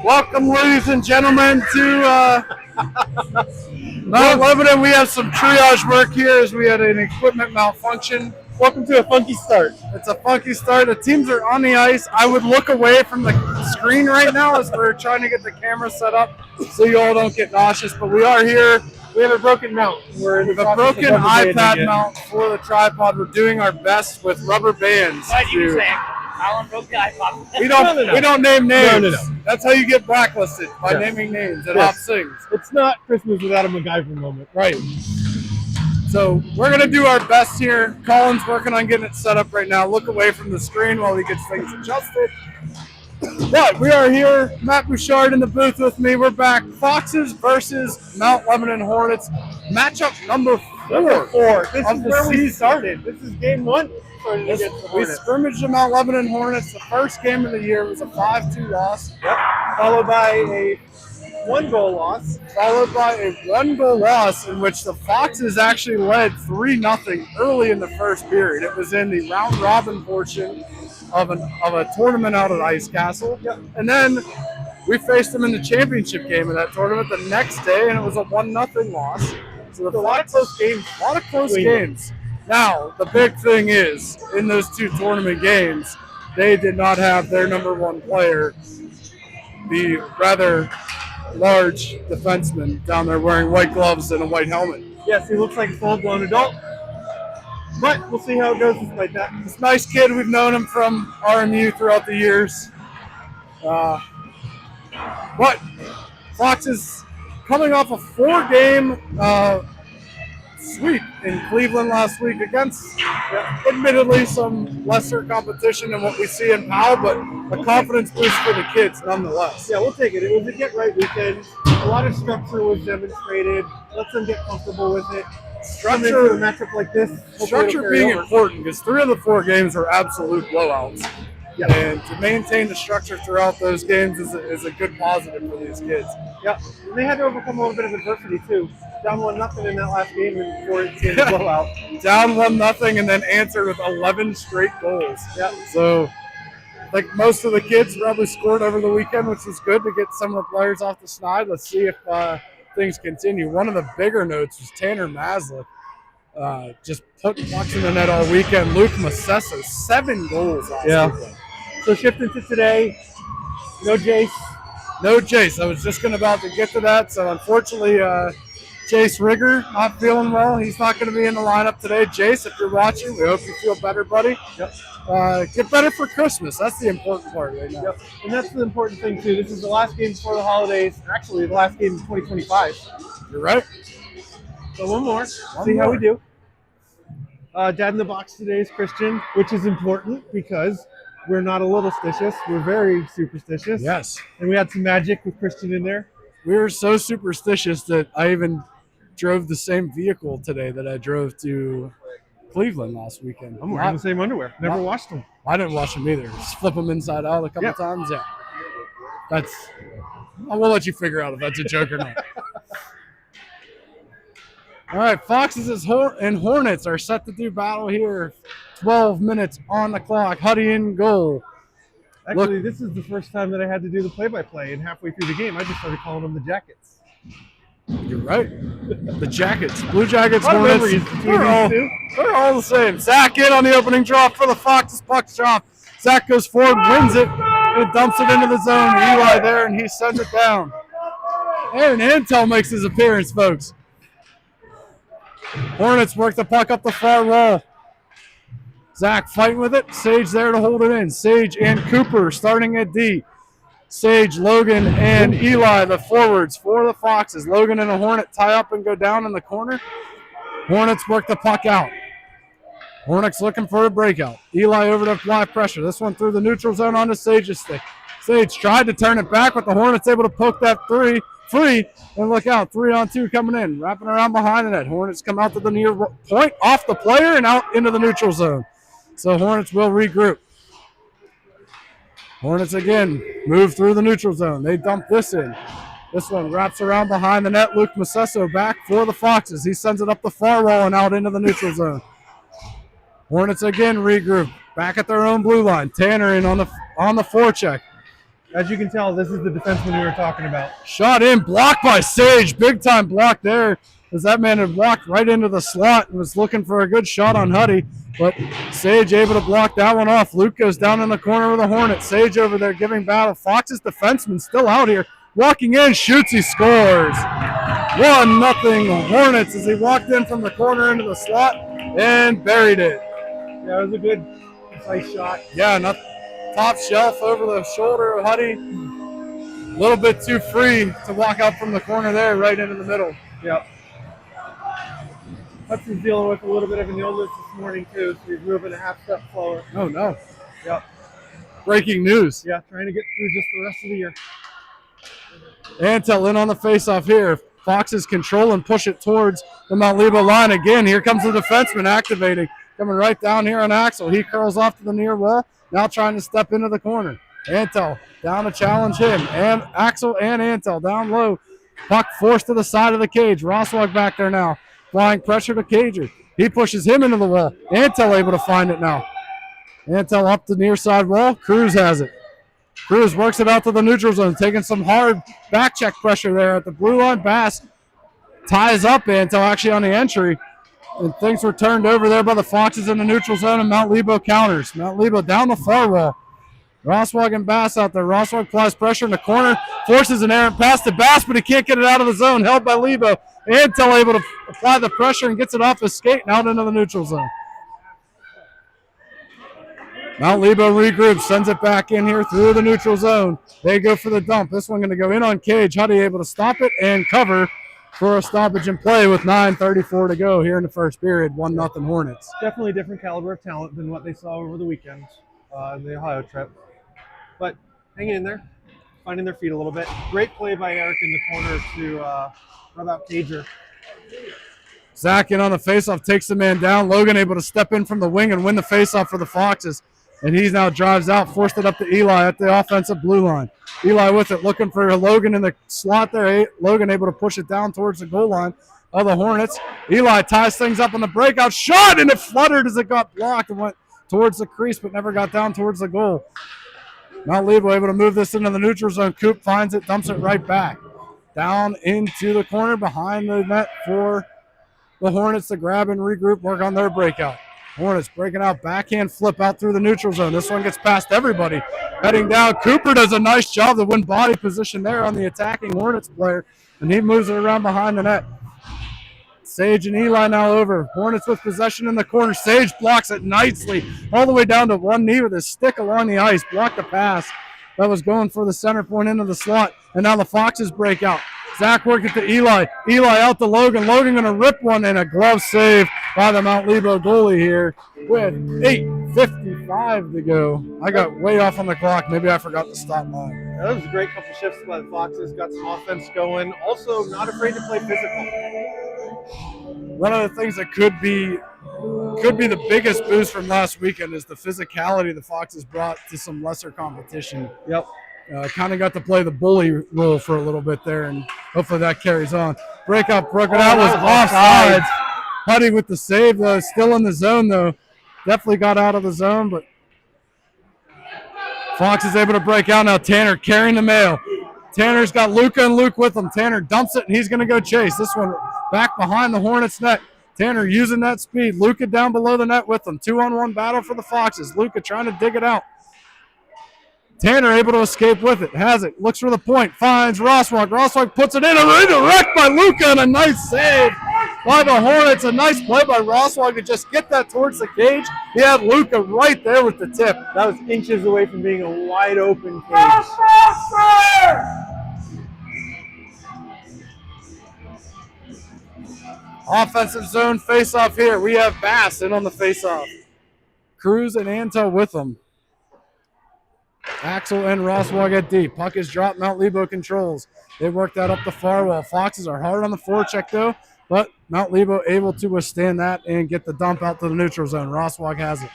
Welcome, ladies and gentlemen, to Mount Lebanon. We have some triage work here as we had an equipment malfunction. Welcome to a funky start. It's a funky start. The teams are on the ice. I would look away from the screen right now as we're trying to get the camera set up so you all don't get nauseous, but we are here. We have a broken mount. We're in a broken iPad mount for the tripod. We're doing our best with rubber bands. Why do you say Alan broke the iPod? We don't name names. No. That's how you get blacklisted, by naming names at Hop Sings. It's not Christmas without a MacGyver moment. Right. So we're going to do our best here. Colin's working on getting it set up right now. Look away from the screen while he gets things adjusted. But we are here. Matt Bouchard in the booth with me. We're back. Foxes versus Mount Lebanon Hornets. Matchup number 4. This is where we started. This is game 1. We scrimmaged the Mount Lebanon Hornets. The first game of the year was a 5-2 loss. Yep. Followed by a 1-goal loss. Followed by a 1-goal loss in which the Foxes actually led 3-0 early in the first period. It was in the round-robin portion of a tournament out at Ice Castle. Yep. And then we faced them in the championship game of that tournament the next day, and it was a 1-0 loss. So a lot of close games. A lot of close games. Now, the big thing is, in those 2 tournament games, they did not have their number 1 player, the rather large defenseman down there wearing white gloves and a white helmet. Yes, he looks like a full-blown adult. But we'll see how it goes despite that. This nice kid, we've known him from RMU throughout the years. But Foxes coming off a 4-game sweep in Cleveland last week against, admittedly, some lesser competition than what we see in Powell, but a confidence boost for the kids nonetheless. Yeah, we'll take it. It was a get-right weekend. A lot of structure was demonstrated. Let them get comfortable with it. Structure, a matchup like this. Structure being important because 3 of the 4 games are absolute blowouts. Yeah. And to maintain the structure throughout those games is a good positive for these kids. Yeah, and they had to overcome a little bit of adversity too. Down 1-0 in that last game and before it came to blowout. Down 1-0 and then answered with 11 straight goals. Yeah. So, like most of the kids probably scored over the weekend, which was good to get some of the players off the snide. Let's see if things continue. One of the bigger notes was Tanner Maslick. Just put pucks in the net all weekend. Luke Massesso, 7 goals last weekend. So shifting to today, no Jace. No Jace. I was just about to get to that. So unfortunately, Jace Rigger not feeling well. He's not going to be in the lineup today. Jace, if you're watching, we hope you feel better, buddy. Yep. Get better for Christmas. That's the important part right now. Yep. And that's the important thing too. This is the last game before the holidays. Actually, the last game in 2025. You're right. So one more. See how we do. Dad in the box today is Christian, which is important because we're not a little stitious. We're very superstitious. Yes. And we had some magic with Christian in there. We were so superstitious that I even drove the same vehicle today that I drove to Cleveland last weekend. I'm wearing the same underwear. Never washed them. I didn't wash them either. Just flip them inside out a couple times. Yeah. I will let you figure out if that's a joke or not. All right, Foxes and Hornets are set to do battle here. 12 minutes on the clock. Huddy in goal. Actually, this is the first time that I had to do the play-by-play, and halfway through the game, I just started calling them the Jackets. You're right. The Jackets. Blue Jackets, Hornets. They're all the same. Zach in on the opening draw for the Foxes. Puck drop. Zach goes forward, wins it, and dumps it into the zone. Eli there, and he sends it down. Aaron Antel makes his appearance, folks. Hornets work the puck up the far wall. Zach fighting with it. Sage there to hold it in. Sage and Cooper starting at D. Sage, Logan, and Eli, the forwards for the Foxes. Logan and a Hornet tie up and go down in the corner. Hornets work the puck out. Hornets looking for a breakout. Eli over to apply pressure. This one through the neutral zone onto Sage's stick. Sage tried to turn it back, but the Hornets able to poke that free. And look out, 3-on-2 coming in. Wrapping around behind the net. Hornets come out to the near point, off the player, and out into the neutral zone. So Hornets will regroup. Hornets again move through the neutral zone. They dump this in. This one wraps around behind the net. Luke Massesso back for the Foxes. He sends it up the far wall and out into the neutral zone. Hornets again regroup. Back at their own blue line. Tanner in on the forecheck. As you can tell, this is the defenseman we were talking about. Shot in, blocked by Sage. Big time block there, as that man had walked right into the slot and was looking for a good shot on Huddy. But Sage able to block that one off. Luke goes down in the corner with the Hornets. Sage over there giving battle. Fox's defenseman still out here. Walking in, shoots, he scores. 1-0 Hornets as he walked in from the corner into the slot and buried it. Yeah, it was a good, nice shot. Yeah, top shelf over the shoulder of Huddy. A little bit too free to walk out from the corner there, right into the middle. Yep. Hudson's dealing with a little bit of an illness this morning, too, so he's moving a half step slower. Oh, no. Yep. Breaking news. Yeah, trying to get through just the rest of the year. Antel in on the faceoff here. Foxes control and push it towards the Mount Lebo line again. Here comes the defenseman activating. Coming right down here on Axel. He curls off to the near wall. Now trying to step into the corner. Antel down to challenge him. And Axel and Antel down low. Puck forced to the side of the cage. Roswag back there now. Flying pressure to Cager. He pushes him into the wall. Antel able to find it now. Antel up the near side wall. Cruz has it. Cruz works it out to the neutral zone, taking some hard back check pressure there at the blue line. Bass ties up Antel actually on the entry. And things were turned over there by the Foxes in the neutral zone, and Mount Lebo counters. Mount Lebo down the far wall. Roswag and Bass out there. Roswag applies pressure in the corner, forces an errant pass to Bass, but he can't get it out of the zone. Held by Lebo. Antel able to apply the pressure and gets it off his skate and out into the neutral zone. Mount Lebo regroups, sends it back in here through the neutral zone. They go for the dump. This one going to go in on Cage. Huddy able to stop it and cover for a stoppage in play with 9:34 to go here in the first period. 1-0 Hornets. Definitely a different caliber of talent than what they saw over the weekend in the Ohio trip. But hanging in there, finding their feet a little bit. Great play by Eric in the corner to rub out Cager. Zach in on the faceoff, takes the man down. Logan able to step in from the wing and win the faceoff for the Foxes. And he now drives out, forced it up to Eli at the offensive blue line. Eli with it, looking for Logan in the slot there. Logan able to push it down towards the goal line of the Hornets. Eli ties things up on the breakout shot, and it fluttered as it got blocked and went towards the crease, but never got down towards the goal. Mount Lebo able to move this into the neutral zone. Coop finds it, dumps it right back. Down into the corner behind the net for the Hornets to grab and regroup, work on their breakout. Hornets breaking out, backhand flip out through the neutral zone. This one gets past everybody. Heading down, Cooper does a nice job to win body position there on the attacking Hornets player, and he moves it around behind the net. Sage and Eli now over. Hornets with possession in the corner. Sage blocks it nicely all the way down to one knee with his stick along the ice. Blocked the pass that was going for the center point into the slot, and now the Foxes break out. Zach working to Eli. Eli out to Logan. Logan going to rip one in. A glove save by the Mount Lebo goalie here with 8:55 to go. I got way off on the clock. Maybe I forgot to stop mine. That was a great couple shifts by the Foxes. Got some offense going. Also, not afraid to play physical. One of the things that could be the biggest boost from last weekend is the physicality the Foxes brought to some lesser competition. Yep. Kind of got to play the bully role for a little bit there, and hopefully that carries on. Breakout broken out was offsides. Huddy with the save, though. Still in the zone, though. Definitely got out of the zone, but Fox is able to break out now. Tanner carrying the mail. Tanner's got Luca and Luke with him. Tanner dumps it, and he's going to go chase. This one back behind the Hornets net. Tanner using that speed. Luca down below the net with them. 2-on-1 battle for the Foxes. Luca trying to dig it out. Tanner able to escape with it. Has it. Looks for the point. Finds Roswag. Roswag puts it in. A redirect by Luca and a nice save by the Hornets. A nice play by Roswag to just get that towards the cage. He had Luca right there with the tip. That was inches away from being a wide open cage. Offensive zone face-off here. We have Bass in on the face-off. Cruz and Antel with them. Axel and Roswag at deep. Puck is dropped. Mount Lebo controls. They work that up the far wall. Foxes are hard on the forecheck, though, but Mount Lebo able to withstand that and get the dump out to the neutral zone. Roswag has it.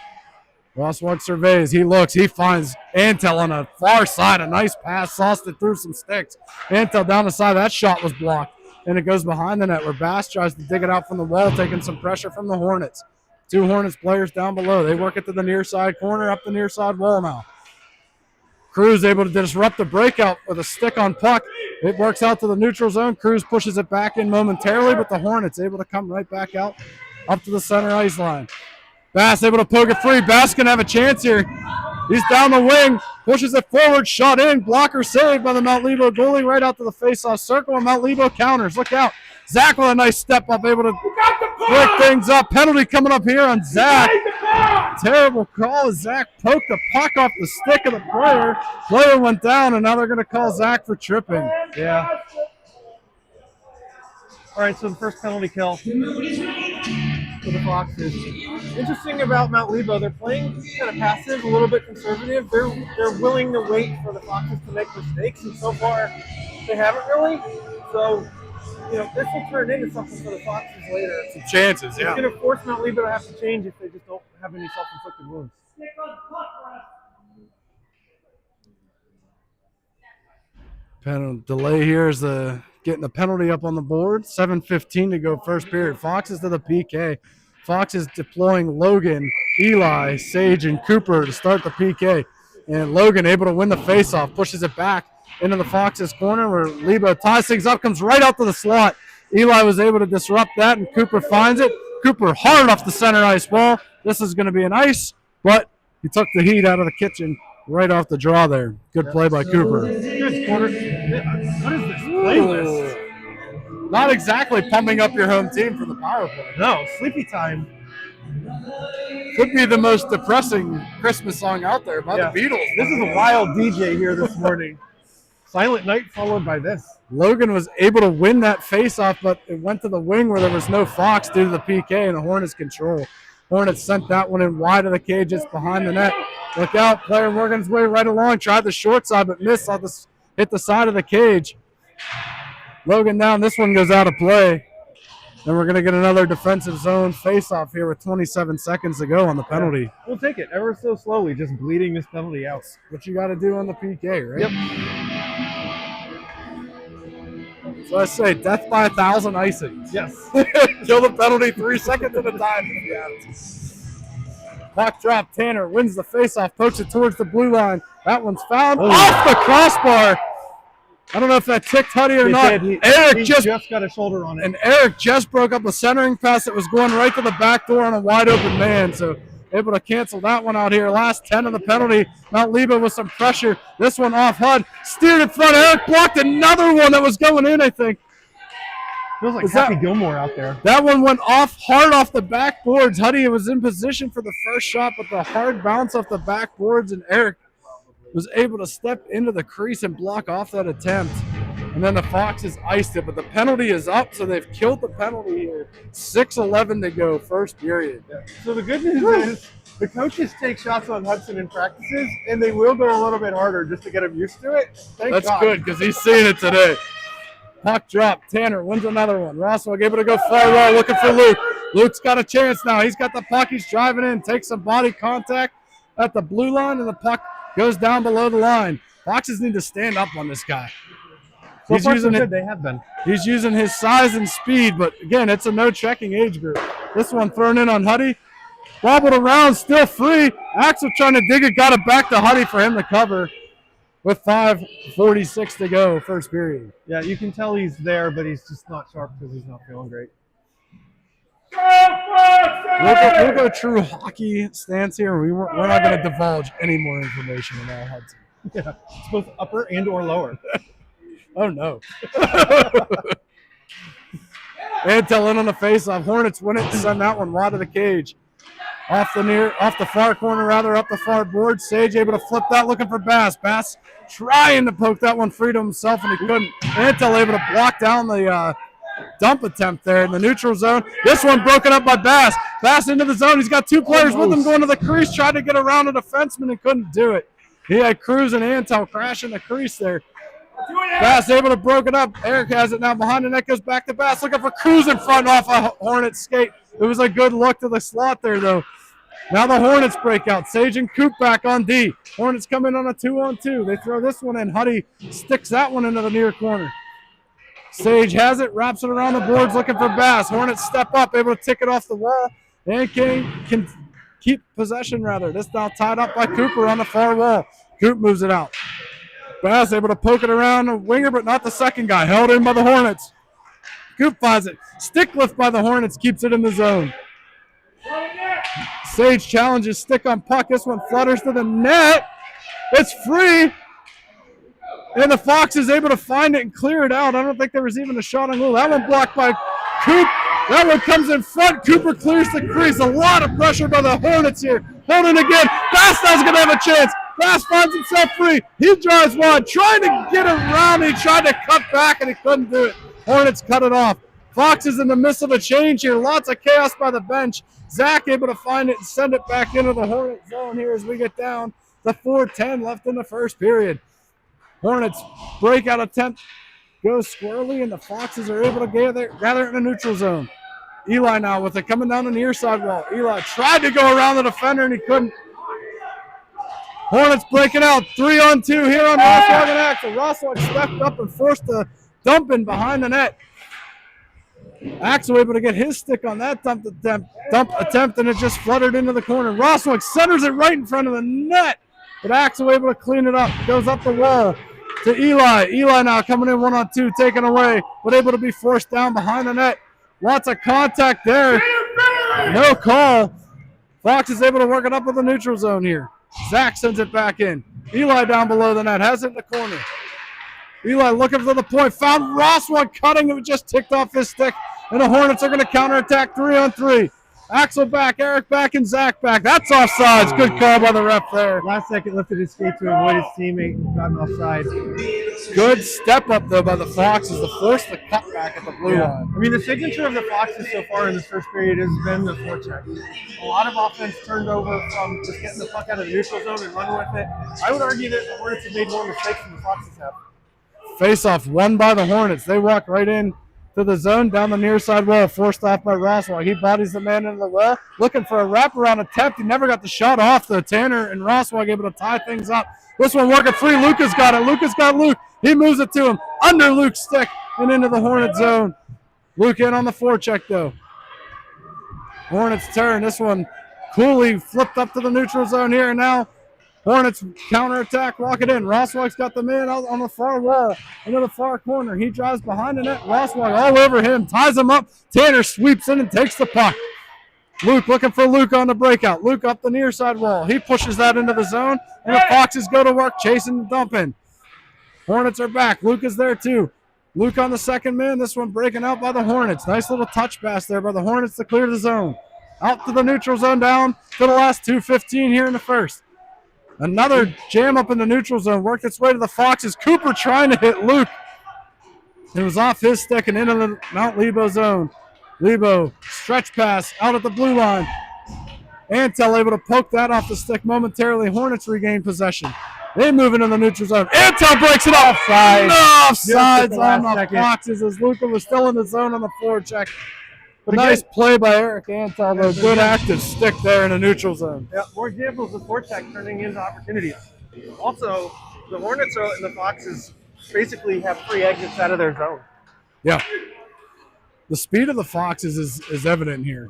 Roswag surveys. He looks. He finds Antel on the far side. A nice pass. Sauced it through some sticks. Antel down the side. That shot was blocked, and it goes behind the net where Bass tries to dig it out from the wall, taking some pressure from the Hornets. Two Hornets players down below. They work it to the near side corner, up the near side wall now. Cruz able to disrupt the breakout with a stick on puck. It works out to the neutral zone. Cruz pushes it back in momentarily, but the Hornets able to come right back out up to the center ice line. Bass able to poke it free. Bass can have a chance here. He's down the wing, pushes it forward, shot in, blocker saved by the Mount Lebo goalie right out to the face-off circle, and Mount Lebo counters. Look out. Zach with a nice step up, able to break things up. Penalty coming up here on Zach. Terrible call as Zach poked the puck off the stick of the player. Player went down, and now they're going to call Zach for tripping. Yeah. All right, so the first penalty kill for the Foxes. Interesting about Mount Lebo, they're playing kind of passive, a little bit conservative. They're willing to wait for the Foxes to make mistakes, and so far they haven't really. So, this will turn into something for the Foxes later. Some chances, yeah. It's going to force Mount Lebo to have to change if they just don't have any self-inflicted wounds. Penalty delay here is getting the penalty up on the board. 7:15 to go first period. Foxes to the PK. Foxes deploying Logan, Eli, Sage, and Cooper to start the PK. And Logan able to win the faceoff, pushes it back into the Foxes corner where Lebo ties things up, comes right out to the slot. Eli was able to disrupt that, and Cooper finds it. Cooper hard off the center ice wall. This is going to be an ice, but he took the heat out of the kitchen right off the draw there. Good play by Cooper. Good corner. What is this playlist? Not exactly pumping up your home team for the power play. No, sleepy time. Could be the most depressing Christmas song out there by the Beatles. This is a wild DJ here this morning. Silent Night followed by this. Logan was able to win that face-off, but it went to the wing where there was no Fox due to the PK and the Hornets' control. Hornets sent that one in wide of the cage. It's behind the net. Look out. Player working his way right along. Tried the short side, but missed. Hit the side of the cage. Logan down. This one goes out of play. And we're going to get another defensive zone face-off here with 27 seconds to go on the penalty. Yeah. We'll take it ever so slowly, just bleeding this penalty out. What you got to do on the PK, right? Yep. So I say, death by 1,000 icings. Yes. Kill the penalty 3 seconds at a time. Puck drop. Tanner wins the faceoff, pokes it towards the blue line. That one's found off the crossbar. I don't know if that ticked Huddy or not. Eric just got a shoulder on it. And Eric just broke up a centering pass that was going right to the back door on a wide open man. So able to cancel that one out here. Last 10 of the penalty. Mount Lebo with some pressure. This one off Hud. Steered in front. Eric blocked another one that was going in, I think. Feels like Happy Gilmore out there. That one went hard off the backboards. Huddy was in position for the first shot, but the hard bounce off the backboards, and Eric was able to step into the crease and block off that attempt. And then the Foxes iced it, but the penalty is up, so they've killed the penalty here. 6:11 to go, first period. Yeah. So the good news is the coaches take shots on Hudson in practices, and they will go a little bit harder just to get him used to it. That's good, because he's seen it today. Puck drop. Tanner wins another one. Rosswell able to go far well, looking for Luke. Luke's got a chance now. He's got the puck. He's driving in, takes some body contact at the blue line, and the puck goes down below the line. Foxes need to stand up on this guy. They have been. He's using his size and speed, but again, it's a no-checking age group. This one thrown in on Huddy. Wobbled around, still free. Axel trying to dig it, got it back to Huddy for him to cover with 5:46 to go, first period. Yeah, you can tell he's there, but he's just not sharp because he's not feeling great. We'll go true hockey stance here. We're not going to divulge any more information about Hudson. Yeah, it's both upper and or lower. Oh, no. Antel in on the faceoff. Hornets win it and send that one wide of the cage. Off the far corner, up the far board. Sage able to flip that, looking for Bass. Bass trying to poke that one free to himself, and he couldn't. Antel able to block down the dump attempt there in the neutral zone. This one broken up by Bass. Bass into the zone. He's got two players with him going to the crease, tried to get around a defenseman and couldn't do it. He had Cruz and Antel crashing the crease there. Bass able to broke it up. Eric has it now behind the net, goes back to Bass, looking for Cruz in front off a Hornets skate. It was a good look to the slot there, though. Now the Hornets break out. Sage and Coop back on D. Hornets come in on a 2-on-2. They throw this one in. Huddy sticks that one into the near corner. Sage has it, wraps it around the boards, looking for Bass. Hornets step up, able to tick it off the wall, and can keep possession, rather. This now tied up by Cooper on the far wall. Coop moves it out. Bass able to poke it around the winger, but not the second guy. Held in by the Hornets. Coop finds it. Stick lift by the Hornets, keeps it in the zone. Sage challenges stick on puck. This one flutters to the net. It's free. And the Fox is able to find it and clear it out. I don't think there was even a shot on goal. That one blocked by Coop. That one comes in front. Cooper clears the crease. A lot of pressure by the Hornets here. Holding again. Bass now's going to have a chance. Bass finds himself free. He drives wide. Trying to get around. He tried to cut back and he couldn't do it. Hornets cut it off. Fox is in the midst of a change here. Lots of chaos by the bench. Zach able to find it and send it back into the Hornet zone here as we get down to 4:10 left in the first period. Hornets breakout attempt goes squirrely, and the Foxes are able to gather in the neutral zone. Eli now with it coming down the near side wall. Eli tried to go around the defender, and he couldn't. Hornets breaking out 3-on-2 here on Rosswag and Axel. Rosswag stepped up and forced the dump in behind the net. Axel able to get his stick on that dump attempt, and it just fluttered into the corner. Rosswag centers it right in front of the net, but Axel able to clean it up. Goes up the wall to Eli. Eli now coming in 1-on-2, taken away, but able to be forced down behind the net. Lots of contact there. No call. Fox is able to work it up in the neutral zone here. Zach sends it back in. Eli down below the net, has it in the corner. Eli looking for the point, found Rosswag cutting, it just ticked off his stick, and the Hornets are going to counterattack 3-on-3. Axel back, Eric back, and Zach back. That's offsides. Good call by the ref there. Last second lifted his skate to avoid his teammate and gotten offside. Good step up, though, by the Foxes to force the cutback at the blue line. I mean, the signature of the Foxes so far in this first period has been the forecheck. A lot of offense turned over from just getting the puck out of the neutral zone and running with it. I would argue that the Hornets have made more mistakes than the Foxes have. Face-off won by the Hornets. They walk right in to the zone down the near side wall, forced off by Rosswag. He bodies the man into the well, looking for a wraparound attempt. He never got the shot off, though. Tanner and Rosswag able to tie things up. This one working free. Lucas got it. Lucas got Luke. He moves it to him under Luke's stick and into the Hornet zone. Luke in on the forecheck, though. Hornets turn. This one coolly flipped up to the neutral zone here, and now Hornets counterattack, walk it in. Rosswag's got the man out on the far wall, into the far corner. He drives behind the net. Rosswag all over him, ties him up. Tanner sweeps in and takes the puck. Luke looking for Luke on the breakout. Luke up the near side wall. He pushes that into the zone, and the Foxes go to work chasing and dumping. Hornets are back. Luke is there too. Luke on the second man. This one breaking out by the Hornets. Nice little touch pass there by the Hornets to clear the zone. Out to the neutral zone, down to the last 2:15 here in the first. Another jam up in the neutral zone. Worked its way to the Foxes. Cooper trying to hit Luke. It was off his stick and into the Mount Lebo zone. Lebo, stretch pass out at the blue line. Antel able to poke that off the stick momentarily. Hornets regain possession. They move into the neutral zone. Antel breaks it off. Offsides on the Foxes as Luca was still in the zone on the forecheck. But nice play by Eric Antel, though. Good active stick there in the neutral zone. Yeah, more examples of forecheck turning into opportunities. Also, the Hornets and the Foxes basically have free exits out of their zone. Yeah. The speed of the Foxes is evident here.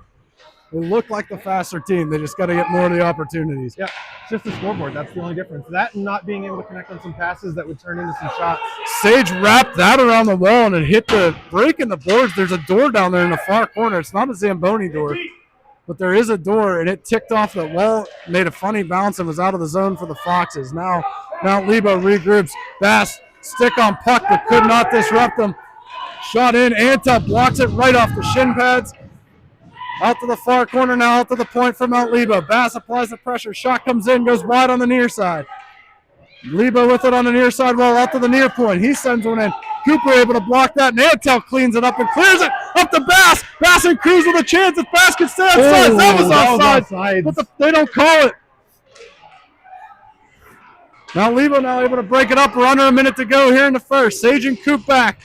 They look like the faster team. They just got to get more of the opportunities. Yeah, it's just the scoreboard. That's the only difference. That and not being able to connect on some passes that would turn into some shots. Sage wrapped that around the wall and it hit the break in the boards. There's a door down there in the far corner. It's not a Zamboni door, but there is a door, and it ticked off the wall, made a funny bounce, and was out of the zone for the Foxes. Now Mount Lebo regroups. Bass stick on puck, but could not disrupt them. Shot in. Anta blocks it right off the shin pads. Out to the far corner now, out to the point for Mount Lebo. Bass applies the pressure. Shot comes in, goes wide on the near side. Lebo with it on the near side wall, out to the near point. He sends one in. Cooper able to block that, and Antel cleans it up and clears it up to Bass. Bass and Cruz with a chance if Bass can stay outside. That was offside, but they don't call it. Now Lebo now able to break it up. We're under a minute to go here in the first. Sage and Coop back.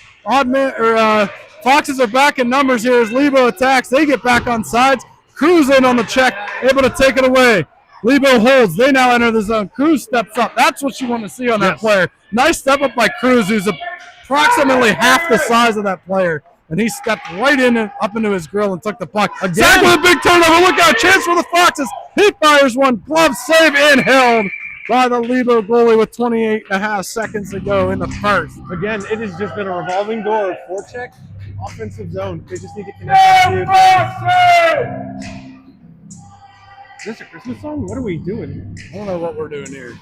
Foxes are back in numbers here as Lebo attacks. They get back on sides. Cruz in on the check, able to take it away. Lebo holds. They now enter the zone. Cruz steps up. That's what you want to see on that player. Nice step up by Cruz, who's approximately half the size of that player. And he stepped right in and up into his grill and took the puck. Zach with a big turnover. Look out. Chance for the Foxes. He fires one. Glove save and held by the Lebo goalie with 28.5 seconds to go in the first. Again, it has just been a revolving door of forecheck, offensive zone. They just need to connect that to. Is this a Christmas song? What are we doing? I don't know what we're doing here,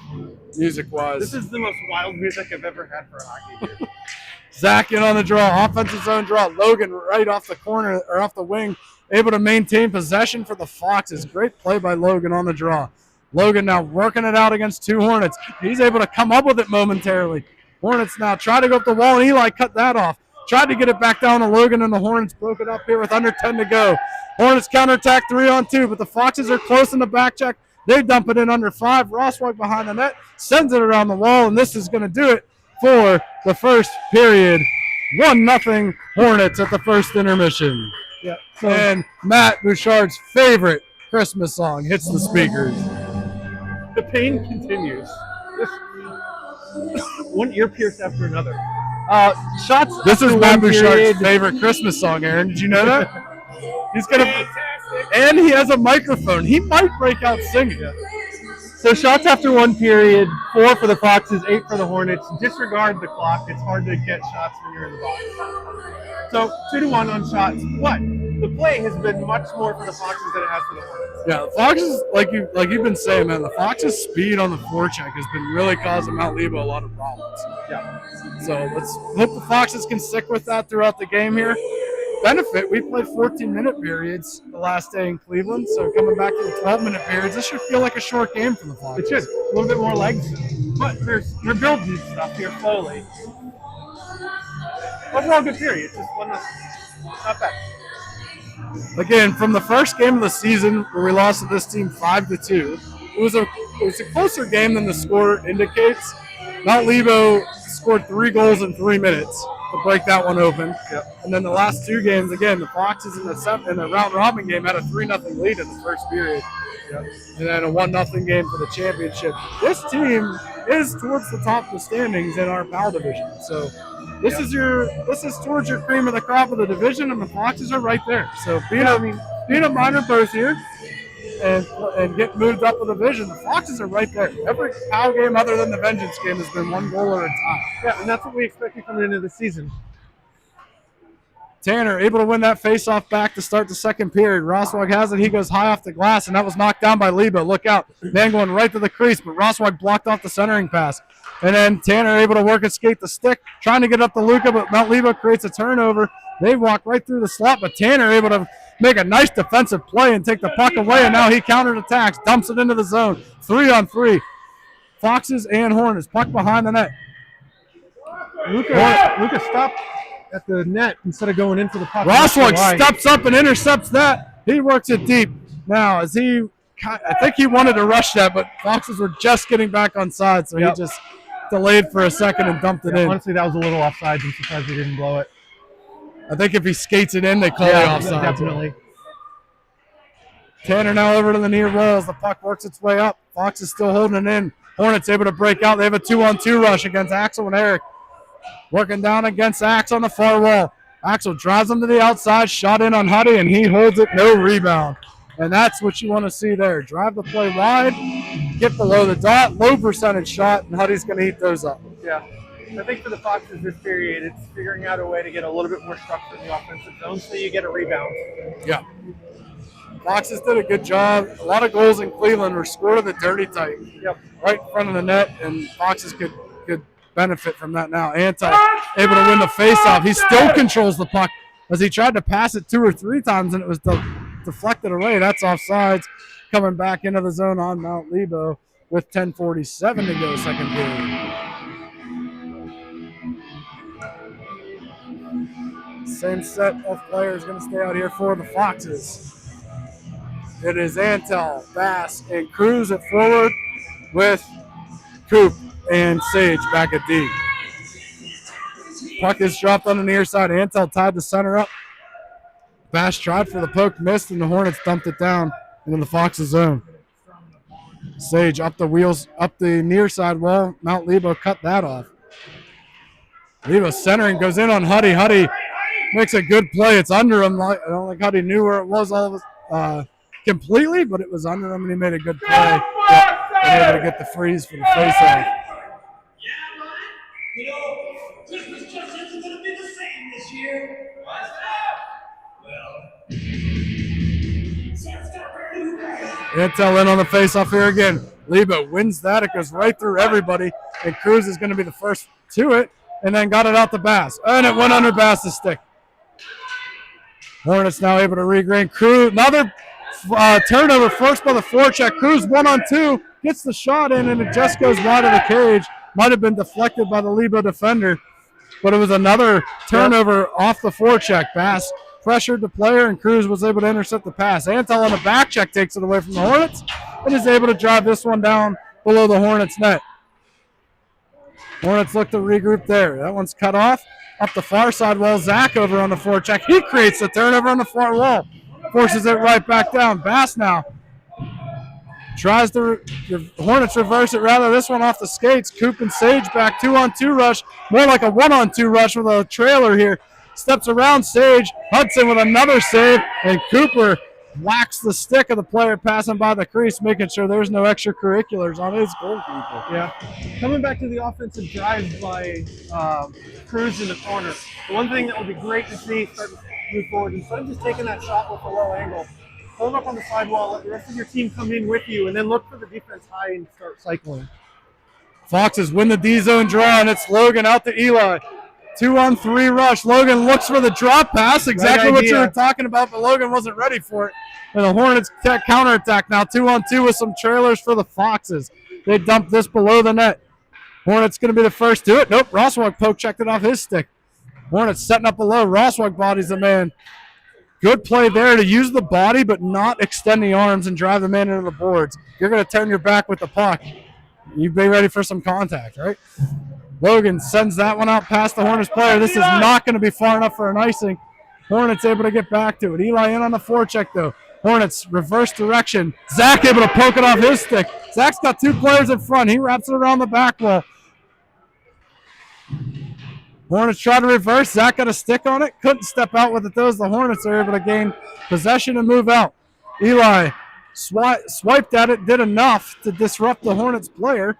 music-wise. This is the most wild music I've ever had for a hockey game. Zach in on the draw, offensive zone draw. Logan right off the corner or off the wing, able to maintain possession for the Foxes. Great play by Logan on the draw. Logan now working it out against two Hornets. He's able to come up with it momentarily. Hornets now try to go up the wall, and Eli cut that off. Tried to get it back down to Logan, and the Hornets broke it up here with under 10 to go. Hornets counterattack 3-on-2, but the Foxes are close in the back check. They dump it in under 5. Rosswhite behind the net, sends it around the wall, and this is going to do it for the first period. 1-0 Hornets at the first intermission. Yeah. And Matt Bouchard's favorite Christmas song hits the speakers. The pain continues. One ear pierce after another. Shots. This is Matt Bouchard's period. favorite Christmas song, Aaron. Did you know that? He's gonna, and he has a microphone. He might break out singing. So shots after one period, 4 for the Foxes, 8 for the Hornets. Disregard the clock. It's hard to get shots when you're in the box. So 2-1 on shots. But the play has been much more for the Foxes than it has for the Hornets. Yeah, the Foxes, like you've been saying, man, the Foxes' speed on the forecheck has been really causing Mount Lebo a lot of problems. Yeah. So let's hope the Foxes can stick with that throughout the game here. Benefit, we played 14-minute periods the last day in Cleveland, so coming back to the 12-minute periods, this should feel like a short game for the Foxes. It should. A little bit more legs, but they're building stuff here slowly. Overall, good period. Just 1-0. Not bad. Again, from the first game of the season where we lost to this team 5-2, it was a closer game than the score indicates. Mount Lebo scored 3 goals in 3 minutes to break that one open. Yep. And then the last 2 games, again, the Foxes in the round-robin game had a 3-0 lead in the first period. Yep. And then a 1-0 game for the championship. This team is towards the top of the standings in our PAL division. So this is towards your cream of the crop of the division, and the Foxes are right there. So being a minor berth here and get moved up a division, the Foxes are right there. Every PAL game other than the Vengeance game has been 1 goal or a tie. Yeah, and that's what we expected coming into the season. Tanner able to win that faceoff back to start the second period. Rosswag has it. He goes high off the glass, and that was knocked down by Lebo. Look out. Man going right to the crease, but Rosswag blocked off the centering pass. And then Tanner able to work and skate the stick, trying to get up to Luca, but Mount Lebo creates a turnover. They walk right through the slot, but Tanner able to make a nice defensive play and take the puck away, and now he counterattacks, dumps it into the zone. 3-on-3. Foxes and Hornets. Puck behind the net. Luca stopped at the net instead of going in for the puck. Rosswag steps up and intercepts that. He works it deep. Now, I think he wanted to rush that, but Foxes were just getting back on side, so he just delayed for a second and dumped it in. Honestly, that was a little offside. I'm surprised he didn't blow it. I think if he skates it in, they call it offside. Definitely. Tanner now over to the near rails. The puck works its way up. Fox is still holding it in. Hornets able to break out. They have a 2-on-2 rush against Axel and Eric. Working down against Axe on the far wall. Axel drives him to the outside, shot in on Huddy, and he holds it, no rebound. And that's what you want to see there. Drive the play wide, get below the dot, low percentage shot, and Huddy's going to eat those up. Yeah. I think for the Foxes this period, it's figuring out a way to get a little bit more structure in the offensive zone so you get a rebound. Yeah. Foxes did a good job. A lot of goals in Cleveland were scored at the dirty type. Yep. Right in front of the net, and Foxes could benefit from that now. Anti able to win the faceoff. He still controls the puck as he tried to pass it 2 or 3 times, and it was deflected away. That's offsides. Coming back into the zone on Mount Lebo with 10:47 to go, second period. Same set of players going to stay out here for the Foxes. It is Antel, Bass, and Cruz at forward with Coop and Sage back at D. Puck is dropped on the near side. Antel tied the center up. Bass tried for the poke, missed, and the Hornets dumped it down into the Foxes zone. Sage up the wheels, up the near side wall. Mount Lebo cut that off. Lebo centering, goes in on Huddy. Huddy makes a good play. It's under him. I don't think Huddy knew where it was completely, but it was under him, and he made a good play. been able to get the freeze for the face-off. You know, Christmas just isn't going to be the same this year. Why's that? Well, Santa's got a brand new bag. Intel in on the face-off here again. Lebo wins that. It goes right through everybody, and Cruz is going to be the first to it, and then got it out to Bass. And it went under Bass's stick. Hornets now able to regain. Cruz, another turnover first by the forecheck. Cruz 1-on-2, gets the shot in, and it just goes wide of the cage. Might have been deflected by the Lebo defender, but it was another turnover off the forecheck. Bass pressured the player, and Cruz was able to intercept the pass. Antel on the back check takes it away from the Hornets and is able to drive this one down below the Hornets' net. Hornets look to regroup there. That one's cut off. Up the far side wall, Zach over on the forecheck. He creates the turnover on the far wall. Forces it right back down. Bass now tries to, the Hornets reverse it rather. This one off the skates. Coop and Sage back 2-on-2 rush. More like a 1-on-2 rush with a trailer here. Steps around Sage. Hudson with another save. And Cooper whacks the stick of the player passing by the crease, making sure there's no extracurriculars on his goalkeeper. Yeah. Coming back to the offensive drive by Cruz in the corner, the one thing that would be great to see start to move forward, instead of just taking that shot with a low angle, hold up on the sidewall, let the rest of your team come in with you, and then look for the defense high and start cycling. Foxes win the D-zone draw, and it's Logan out to Eli. 2-on-3 rush. Logan looks for the drop pass, exactly what you were talking about, but Logan wasn't ready for it. And the Hornets counterattack now, 2-on-2 with some trailers for the Foxes. They dumped this below the net. Hornets going to be the first to it. Nope, Rosswag poke checked it off his stick. Hornets setting up below. Rosswag bodies the man. Good play there to use the body but not extend the arms and drive the man into the boards. You're going to turn your back with the puck. You be ready for some contact, right? Logan sends that one out past the Hornets player. This is not going to be far enough for an icing. Hornets able to get back to it. Eli in on the forecheck, though. Hornets reverse direction. Zach able to poke it off his stick. Zach's got two players in front. He wraps it around the back wall. Hornets try to reverse. Zach got a stick on it. Couldn't step out with it, though, as the Hornets are able to gain possession and move out. Eli swiped at it, did enough to disrupt the Hornets player.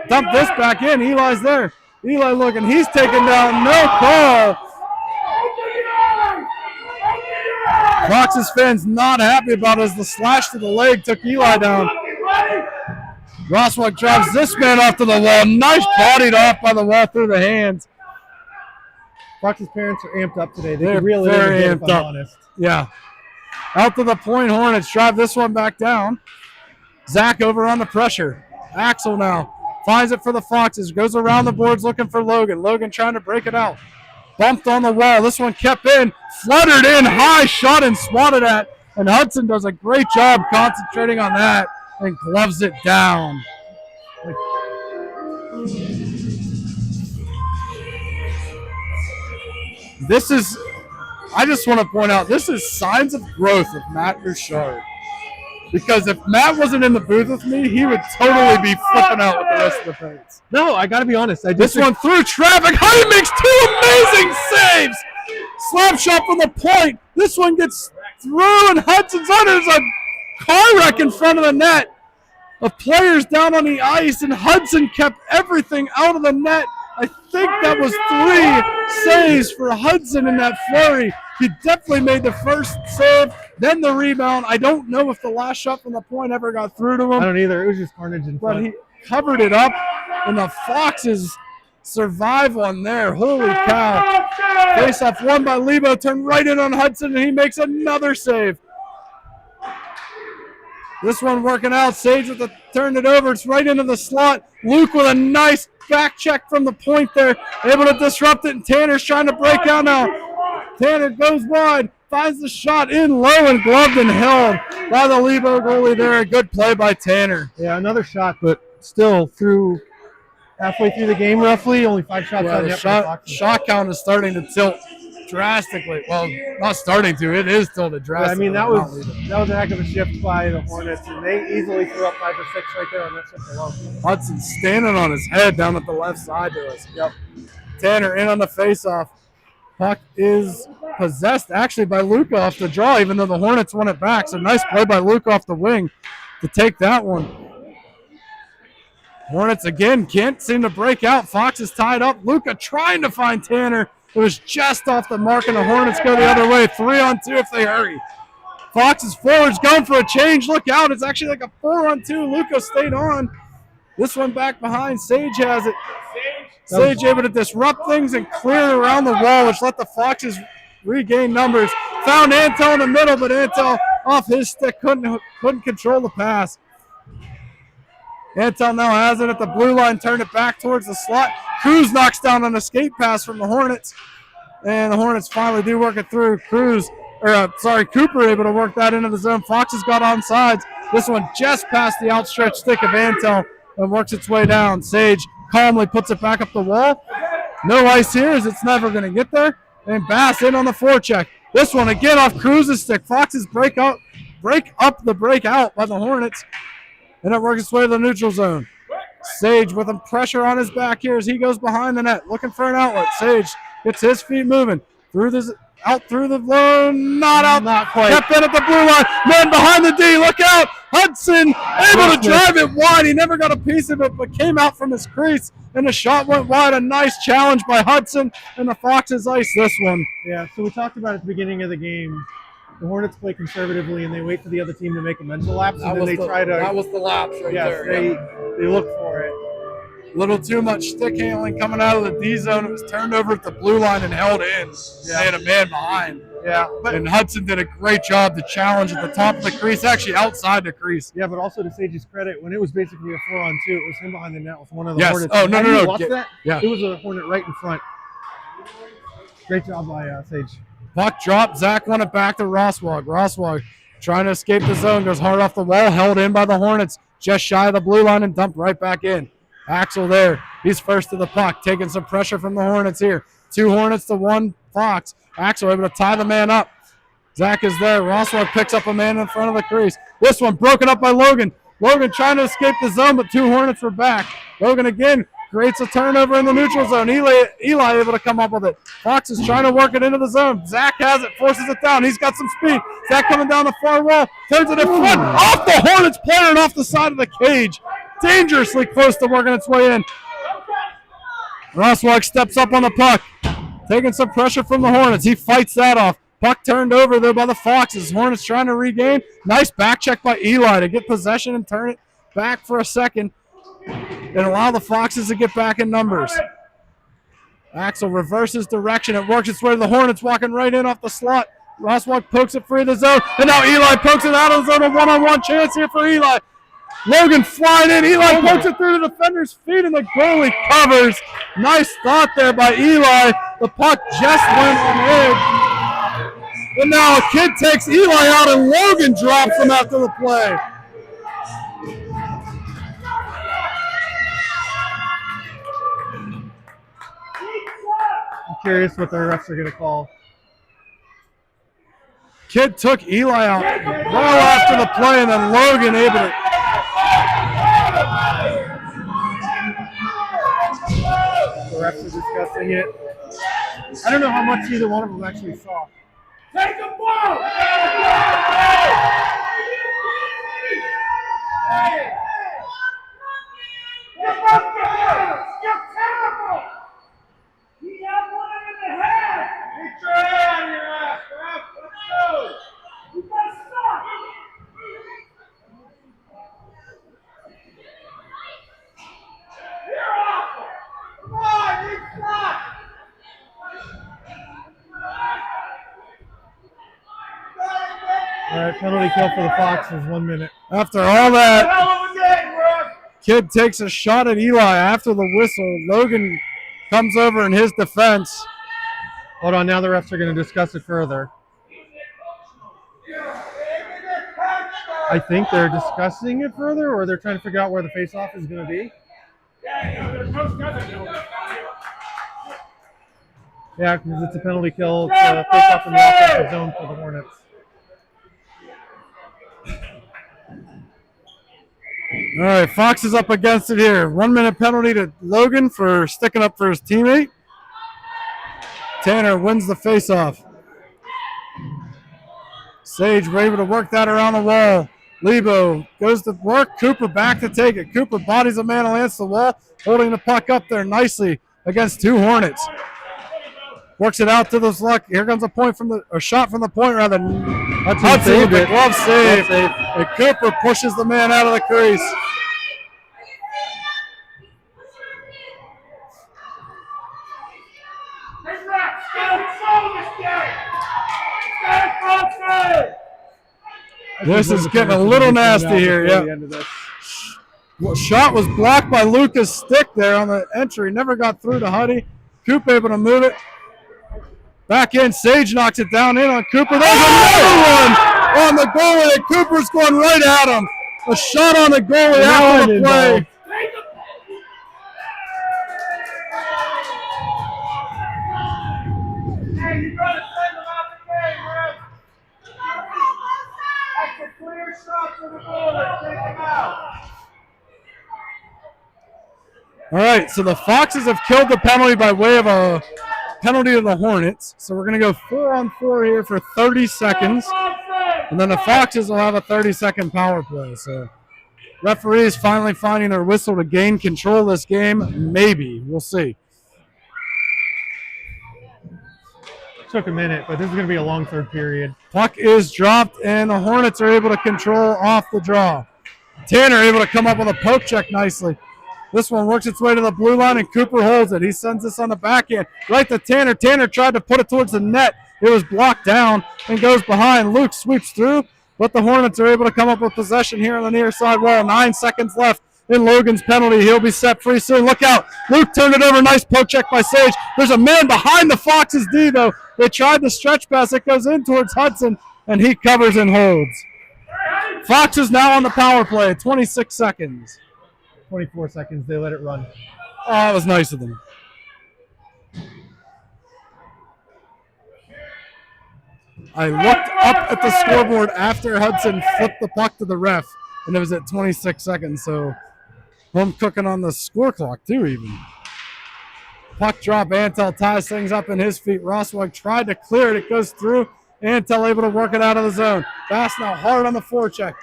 Dumped this back in. Eli's there. Eli looking. He's taken down. No call. Fox's fans not happy about it as the slash to the leg took Eli down. Rosswag drives this man off to the wall. Nice bodied off by the wall through the hands. Fox's parents are amped up today. They're could reel it very in, if amped I'm up. honest. Yeah. Out to the point, Hornets drive this one back down. Zach over on the pressure. Axel now finds it for the Foxes. Goes around the boards looking for Logan. Logan trying to break it out. Bumped on the wall. This one kept in. Fluttered in. High shot and swatted at. And Hudson does a great job concentrating on that and gloves it down. This is, I just want to point out, this is signs of growth of Matt Bouchard. Because if Matt wasn't in the booth with me, he would totally be flipping out with the rest of the paints. No, I got to be honest. This one through traffic. He makes two amazing saves. Slap shot from the point. This one gets through, and Hudson's under. There's a car wreck in front of the net of players down on the ice, and Hudson kept everything out of the net. I think that was 3 saves for Hudson in that flurry. He definitely made the first save, then the rebound. I don't know if the last shot from the point ever got through to him. I don't either. It was just carnage in front. But he covered it up, and the Foxes survive on there. Holy cow. Face-off won by Lebo, turned right in on Hudson, and he makes another save. This one working out. Sage with the turned it over. It's right into the slot. Luke with a nice back check from the point there. Able to disrupt it, and Tanner's trying to break out now. Tanner goes wide, finds the shot in low and gloved and held by the Lebo goalie there. A good play by Tanner. Yeah, another shot, but still through halfway through the game roughly, only 5 shots on The net. shot count is starting to tilt drastically. Well, not starting to. It is tilted drastically. I mean, that was a heck of a shift by the Hornets, and they easily threw up 5 or 6 right there on that shift alone. Hudson standing on his head down at the left side to us. Yep. Tanner in on the faceoff. Puck is possessed actually by Luke off the draw, even though the Hornets won it back. So nice play by Luke off the wing to take that one. Hornets again can't seem to break out. Fox is tied up. Luca trying to find Tanner. It was just off the mark, and the Hornets go the other way. 3-on-2 if they hurry. Fox's forwards going for a change. Look out. It's actually like a 4-on-2. Luca stayed on. This one back behind. Sage has it. Sage able to disrupt things and clear it around the wall, which let the Foxes regain numbers. Found Antel in the middle, but Antel off his stick couldn't control the pass. Antel now has it at the blue line, turned it back towards the slot. Cruz knocks down an escape pass from the Hornets, and the Hornets finally do work it through. Cooper able to work that into the zone. Foxes got on sides. This one just past the outstretched stick of Antel and works its way down. Sage calmly puts it back up the wall. No ice here as it's never going to get there. And Bass in on the forecheck. This one again off Cruz's stick. Foxes break up the breakout by the Hornets. And it works its way to the neutral zone. Sage with him pressure on his back here as he goes behind the net, looking for an outlet. Sage gets his feet moving out through the zone, not quite. Kept in at the blue line. Man behind the D, look out! Hudson able to drive it wide. He never got a piece of it, but came out from his crease, and the shot went wide. A nice challenge by Hudson, and the Foxes ice this one. Yeah, so we talked about at the beginning of the game. The Hornets play conservatively, and they wait for the other team to make a mental lapse, and then they try to. That was the lapse right there. They look for it. Little too much stick handling coming out of the D zone. It was turned over at the blue line and held in. They had a man behind. Yeah, and Hudson did a great job to challenge at the top of the crease, actually outside the crease. Yeah, but also to Sage's credit, when it was basically a 4-on-2, it was him behind the net with one of the yes. Hornets. Oh, no. Watch that? Yeah. It was a Hornet right in front. Great job by Sage. Puck dropped. Zach won it back to Roswag. Roswag trying to escape the zone, goes hard off the wall, held in by the Hornets, just shy of the blue line and dumped right back in. Axel there. He's first to the puck, taking some pressure from the Hornets here. 2 Hornets to 1 Fox. Axel able to tie the man up. Zach is there. Roswag picks up a man in front of the crease. This one broken up by Logan. Logan trying to escape the zone, but 2 Hornets were back. Logan again creates a turnover in the neutral zone. Eli able to come up with it. Fox is trying to work it into the zone. Zach has it, forces it down. He's got some speed. Zach coming down the far wall, turns it in front, off the Hornets player and off the side of the cage. Dangerously close to working its way in. Roswag steps up on the puck, taking some pressure from the Hornets. He fights that off. Puck turned over there by the Foxes. Hornets trying to regain. Nice back check by Eli to get possession and turn it back for a second and allow the Foxes to get back in numbers. Axel reverses direction. It works its way to the Hornets, walking right in off the slot. Roswag pokes it free of the zone, and now Eli pokes it out of the zone. A one-on-one chance here for Eli. Logan flying in. Eli pokes it through the defender's feet, and the goalie covers. Nice thought there by Eli. The puck just went on edge. And now a kid takes Eli out, and Logan drops him after the play. I'm curious what the refs are going to call. Kid took Eli out well after the play, and then Logan able to. The refs are discussing it. I don't know how much either one of them actually saw. Take the ball! Hey! You're terrible! He got one in the head! Get your head on your ass, ref! Let's go! You gotta stop! You're awful! Come on, you stop! All right, penalty kill for the Foxes, 1 minute. After all that, kid takes a shot at Eli after the whistle. Logan comes over in his defense. Hold on, now the refs are going to discuss it further. I think they're discussing it further, or they're trying to figure out where the face-off is going to be. Yeah, because it's a penalty kill to face-off in the offensive zone for the Hornets. All right, Fox is up against it here. 1 minute penalty to Logan for sticking up for his teammate. Tanner wins the faceoff. Sage were able to work that around the wall. Lebo goes to work. Cooper back to take it. Cooper bodies a man, lands the wall, holding the puck up there nicely against two Hornets. Works it out to the luck. Here comes a shot from the point rather. Hudson with the glove save. And Cooper pushes the man out of the crease. This is getting a little nasty here. Yeah. Well, shot was blocked by Lucas' stick there on the entry. Never got through to Huddy. Cooper able to move it. Back in. Sage knocks it down in on Cooper. There's another one on the goalie. And Cooper's going right at him. A shot on the goalie after the play. Hey, you gotta send them out the game, Rick. That's a clear shot to the goalie. Take him out. All right, so the Foxes have killed the penalty by way of a penalty to the Hornets. So we're going to go 4-on-4 here for 30 seconds. And then the Foxes will have a 30-second power play. So referees finally finding their whistle to gain control of this game. Maybe. We'll see. Took a minute, but this is going to be a long third period. Puck is dropped, and the Hornets are able to control off the draw. Tanner able to come up with a poke check nicely. This one works its way to the blue line, and Cooper holds it. He sends this on the backhand right to Tanner. Tanner tried to put it towards the net. It was blocked down and goes behind. Luke sweeps through, but the Hornets are able to come up with possession here on the near side wall. 9 seconds left in Logan's penalty. He'll be set free soon. Look out. Luke turned it over. Nice poke check by Sage. There's a man behind the Foxes D, though. They tried the stretch pass. It goes in towards Hudson, and he covers and holds. Foxes now on the power play. 26 seconds. 24 seconds. They let it run. Oh, that was nice of them. I looked up at the scoreboard after Hudson flipped the puck to the ref, and it was at 26 seconds, so I'm cooking on the score clock too even. Puck drop, Antel ties things up in his feet. Rosswag tried to clear it. It goes through. Antel able to work it out of the zone. Bass now hard on the forecheck.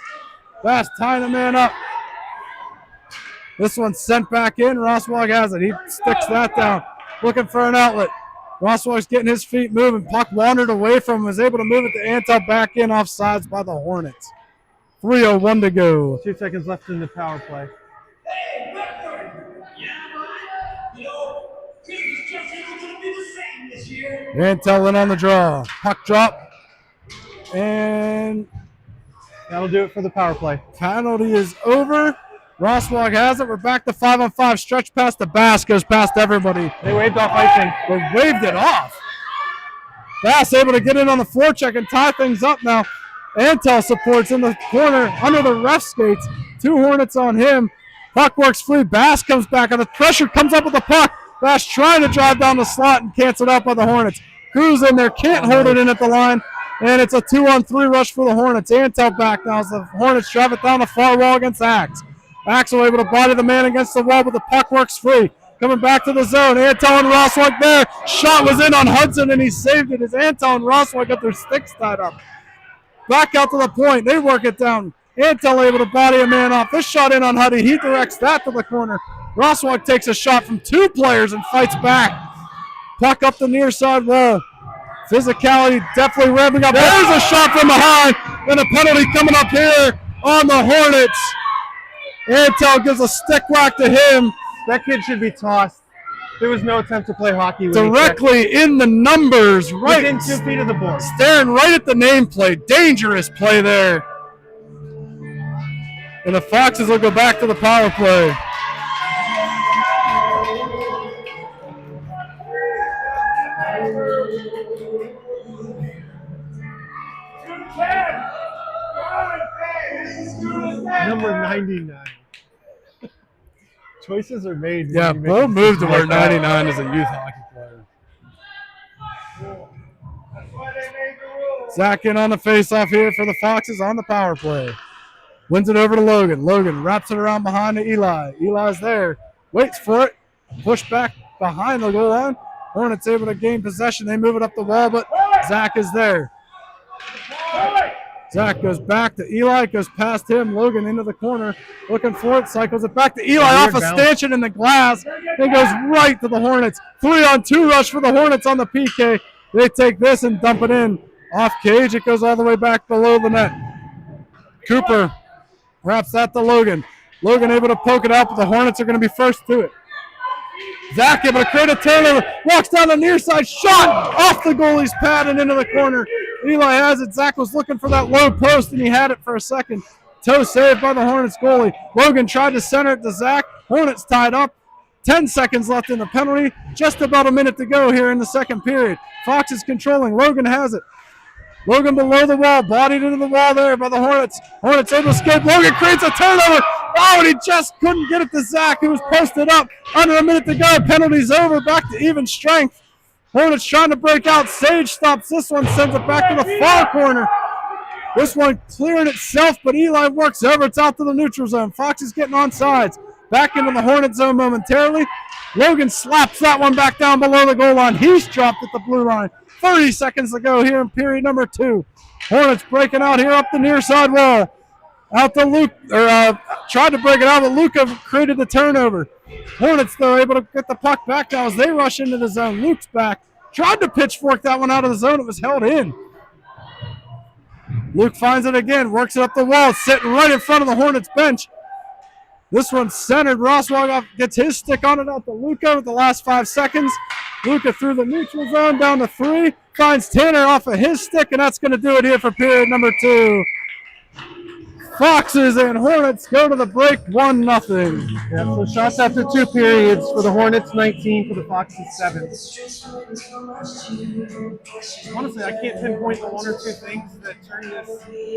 Bass tying the man up. This one's sent back in. Rosswag has it. He sticks that down. Looking for an outlet. Rosswag's getting his feet moving. Puck wandered away from him. Was able to move it to Antel back in offsides by the Hornets. 3:01 to go. 2 seconds left in the power play. Hey, Redford! Yeah, you know, Christmas just isn't going to be the same this year. Antel in on the draw. Puck drop. And That'll do it for the power play. penalty is over. Rosswag has it. We're back to 5-on-5. Stretch past the Bass. Goes past everybody. They waved off icing. They waved it off. Bass able to get in on the forecheck and tie things up now. Antel supports in the corner under the ref skates. 2 Hornets on him. Puck works free. Bass comes back on the pressure. Comes up with the puck. Bass trying to drive down the slot and canceled out by the Hornets. Cruz in there. Can't hold it in at the line. And it's a 2-on-3 rush for the Hornets. Antel back now as the Hornets drive it down the far wall against Axe. Axel able to body the man against the wall, but the puck works free. Coming back to the zone. Antel and Rosswag there. Shot was in on Hudson, and he saved it as Antel and Rosswag got their sticks tied up. Back out to the point. They work it down. Antel able to body a man off. This shot in on Huddy. He directs that to the corner. Rosswag takes a shot from 2 players and fights back. Puck up the near side wall. Physicality definitely revving up. There's a shot from behind, and a penalty coming up here on the Hornets. Antel gives a stick whack to him. That kid should be tossed. There was no attempt to play hockey. Directly in the numbers, right? Within 2 feet of the board. Staring right at the nameplate. Dangerous play there. And the Foxes will go back to the power play. Number 99. Choices are made. Yeah, Bo moved to where 99 is a youth hockey player. Zach in on the faceoff here for the Foxes on the power play. Wins it over to Logan. Logan wraps it around behind to Eli. Eli's there. Waits for it. Pushed back behind the goal line. Hornets able to gain possession. They move it up the wall, but Zach is there. Zach goes back to Eli, goes past him. Logan into the corner, looking for it, cycles it back to Eli off a stanchion in the glass. It goes right to the Hornets. 3-on-2 rush for the Hornets on the PK. They take this and dump it in. Off cage, it goes all the way back below the net. Cooper wraps that to Logan. Logan able to poke it out, but the Hornets are going to be first to it. Zach able to create a turnover, walks down the near side, shot off the goalie's pad and into the corner. Eli has it. Zach was looking for that low post, and he had it for a second. Toe saved by the Hornets goalie. Logan tried to center it to Zach. Hornets tied up. 10 seconds left in the penalty. Just about a minute to go here in the second period. Fox is controlling. Logan has it. Logan below the wall, bodied into the wall there by the Hornets. Hornets able to escape. Logan creates a turnover. Oh, and he just couldn't get it to Zach, who was posted up. Under a minute to go. Penalty's over. Back to even strength. Hornets trying to break out. Sage stops this one, sends it back to the far corner. This one clearing itself, but Eli works over. It's out to the neutral zone. Fox is getting on sides. Back into the Hornet zone momentarily. Logan slaps that one back down below the goal line. He's dropped at the blue line. 30 seconds to go here in period number 2. Hornets breaking out here up the near side wall. Out to Luke, tried to break it out, but Luca created the turnover. Hornets, though, able to get the puck back now as they rush into the zone. Luke's back. Tried to pitchfork that one out of the zone. It was held in. Luke finds it again, works it up the wall, sitting right in front of the Hornets bench. This one's centered. Roswell gets his stick on it out to Luca with the last 5 seconds. Luca through the neutral zone down to 3. Finds Tanner off of his stick, and that's going to do it here for period number 2. Foxes and Hornets go to the break 1-0. Yeah, so shots after 2 periods for the Hornets, 19 for the Foxes, 7. Honestly, I can't pinpoint the 1 or 2 things that turned this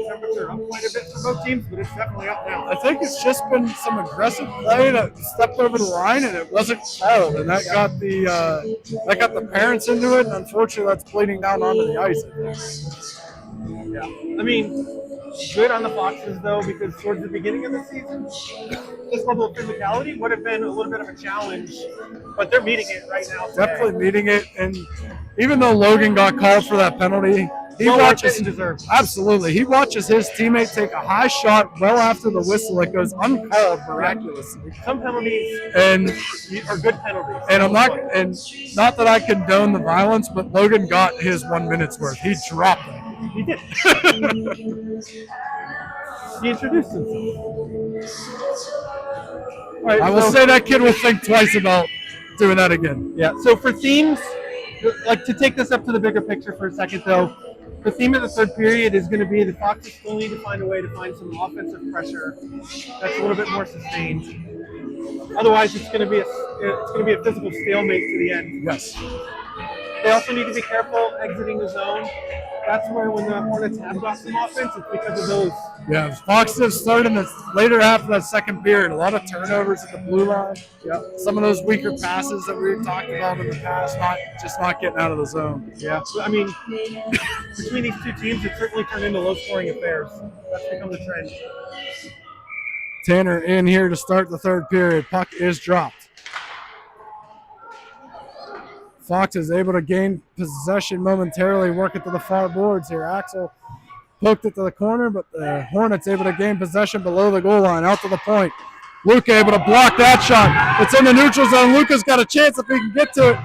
temperature up quite a bit for both teams, but it's definitely up now. I think it's just been some aggressive play that stepped over the line, and it wasn't called, and that got the parents into it, and unfortunately that's bleeding down onto the ice. Yeah, I mean, good on the Foxes, though, because towards the beginning of the season, this level of physicality would have been a little bit of a challenge, but they're meeting it right now. Definitely meeting it, and even though Logan got called for that penalty, he watches his teammate take a high shot well after the whistle. It goes uncalled miraculously. Some penalties are good penalties. And not that I condone the violence, but Logan got his 1 minute's worth. He dropped it. He did. He introduced himself. All right, I will say that kid will think twice about doing that again. Yeah, so for themes, like to take this up to the bigger picture for a second, though, the theme of the third period is going to be the Foxes still need to find a way to find some offensive pressure that's a little bit more sustained. Otherwise, it's going to be a physical stalemate to the end. Yes. They also need to be careful exiting the zone. That's where when the Hornets have got some offense, it's because of those. Yeah, Foxes have started in the later half of that second period. A lot of turnovers at the blue line. Yeah. Some of those weaker passes that we talked about in the past, not getting out of the zone. Yeah. So, I mean, between these two teams, it certainly turned into low-scoring affairs. That's become the trend. Tanner in here to start the third period. Puck is dropped. Fox is able to gain possession momentarily, work it to the far boards here. Axel poked it to the corner, but the Hornets able to gain possession below the goal line, out to the point. Luca able to block that shot. It's in the neutral zone. Luca's got a chance if he can get to it.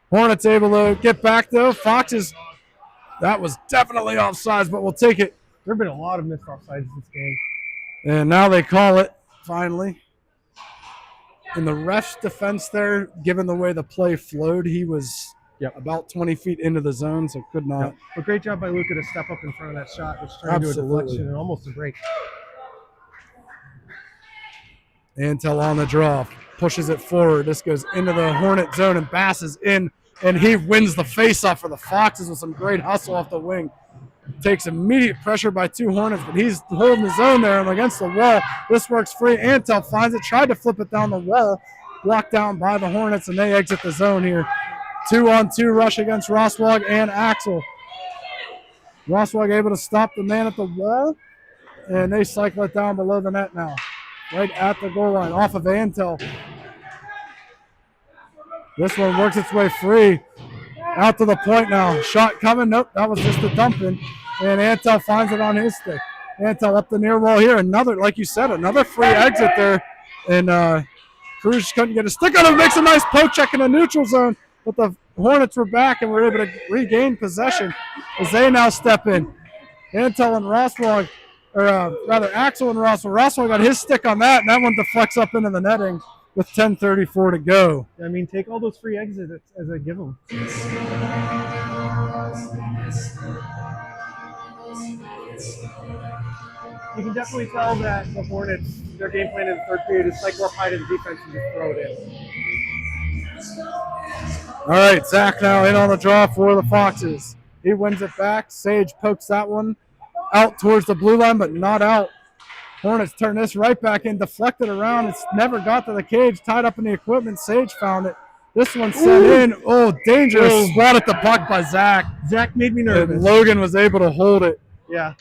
Hornets able to get back, though. Foxes, that was definitely offsides, but we'll take it. There have been a lot of missed offsides this game. And now they call it, finally. In the ref's defense there, given the way the play flowed, he was about 20 feet into the zone, so could not. Yep. But great job by Luca to step up in front of that shot, which turned into a deflection and almost a break. Antel on the draw, pushes it forward. This goes into the Hornet zone, and Bass is in, and he wins the faceoff for the Foxes with some great hustle off the wing. Takes immediate pressure by 2 Hornets, but he's holding his own there and against the wall. This works free. Antel finds it, tried to flip it down the wall. Blocked down by the Hornets, and they exit the zone here. 2-on-2 rush against Roswag and Axel. Roswag able to stop the man at the wall, and they cycle it down below the net now. Right at the goal line, off of Antel. This one works its way free. Out to the point now. Shot coming. Nope, that was just a dump in. and Antel finds it on his stick. Antel up the near wall here. Another, like you said, another free exit there. And Cruz couldn't get a stick on him. Makes a nice poke check in the neutral zone. But the Hornets were back and were able to regain possession as they now step in. Antel and Rosswell, or rather Axel and Rosswell. Rosswell got his stick on that, and that one deflects up into the netting with 10:34 to go. I mean, take all those free exits as I give them. You can definitely tell that the Hornets, their game plan in the third period is cycle up high to the defense and just throw it in. All right, Zach now in on the draw for the Foxes. He wins it back. Sage pokes that one out towards the blue line, but not out. Hornets turn this right back in, deflected around. It's never got to the cage, tied up in the equipment. Sage found it. This one sent in. Oh, dangerous swat at the puck by Zach. Zach made me nervous. And Logan was able to hold it. Yeah.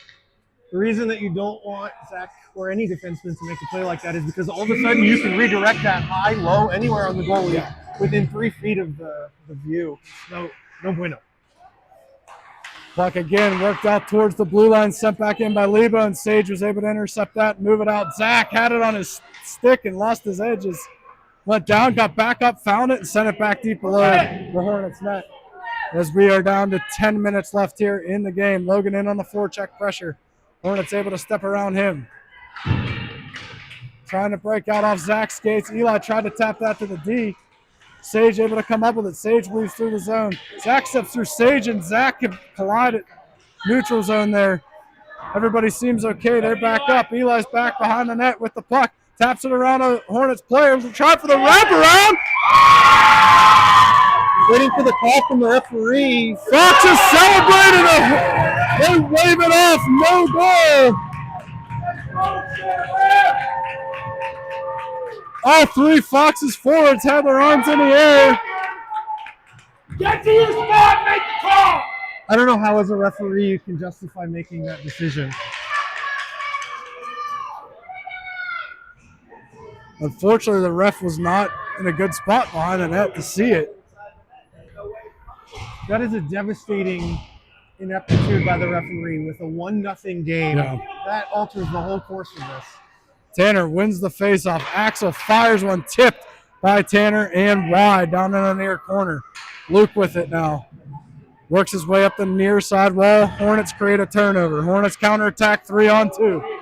The reason that you don't want Zach or any defenseman to make a play like that is because all of a sudden you can redirect that high, low, anywhere on the goalie within 3 feet of the view. No bueno. Puck again worked out towards the blue line, sent back in by Lebo, and Sage was able to intercept that and move it out. Zach had it on his stick and lost his edges. Went down, got back up, found it, and sent it back deep below the Hornets net. As we are down to 10 minutes left here in the game. Logan in on the forecheck pressure. Hornets able to step around him. Trying to break out off Zach's skates. Eli tried to tap that to the D. Sage able to come up with it. Sage weaves through the zone. Zach steps through Sage, and Zach can collide at neutral zone there. Everybody seems okay. They're back up. Eli's back behind the net with the puck. Taps it around a Hornets player. Try for the wraparound. Waiting for the call from the referee. Foxes celebrating it. They wave it off. No goal. All three Foxes forwards had their arms in the air. Get to your spot, make the call! I don't know how as a referee you can justify making that decision. Unfortunately, the ref was not in a good spot behind the net to see it. That is a devastating ineptitude by the referee with a 1-0 game. Yeah. That alters the whole course of this. Tanner wins the faceoff. Axel fires one tipped by Tanner and wide down in the near corner. Luke with it now. Works his way up the near side wall. Hornets create a turnover. Hornets counterattack 3-on-2.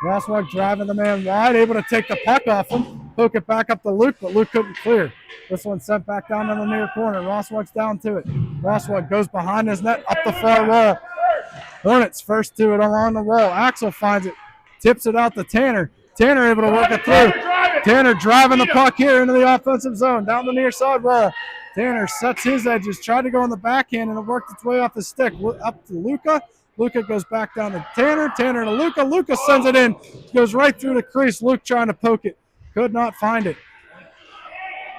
Rosswag driving the man wide, able to take the puck off him, poke it back up to Luke, but Luke couldn't clear. This one sent back down in the near corner. Rosswag's down to it. Rosswag goes behind his net, up the far wall. Hornets first to it along the wall. Axel finds it, tips it out to Tanner. Tanner able to work it through. Tanner driving the puck here into the offensive zone, down the near side wall. Tanner sets his edges, tried to go on the backhand, and it worked its way off the stick. Up to Luca. Luca goes back down to Tanner. Tanner to Luca. Luca sends it in. Goes right through the crease. Luke trying to poke it. Could not find it.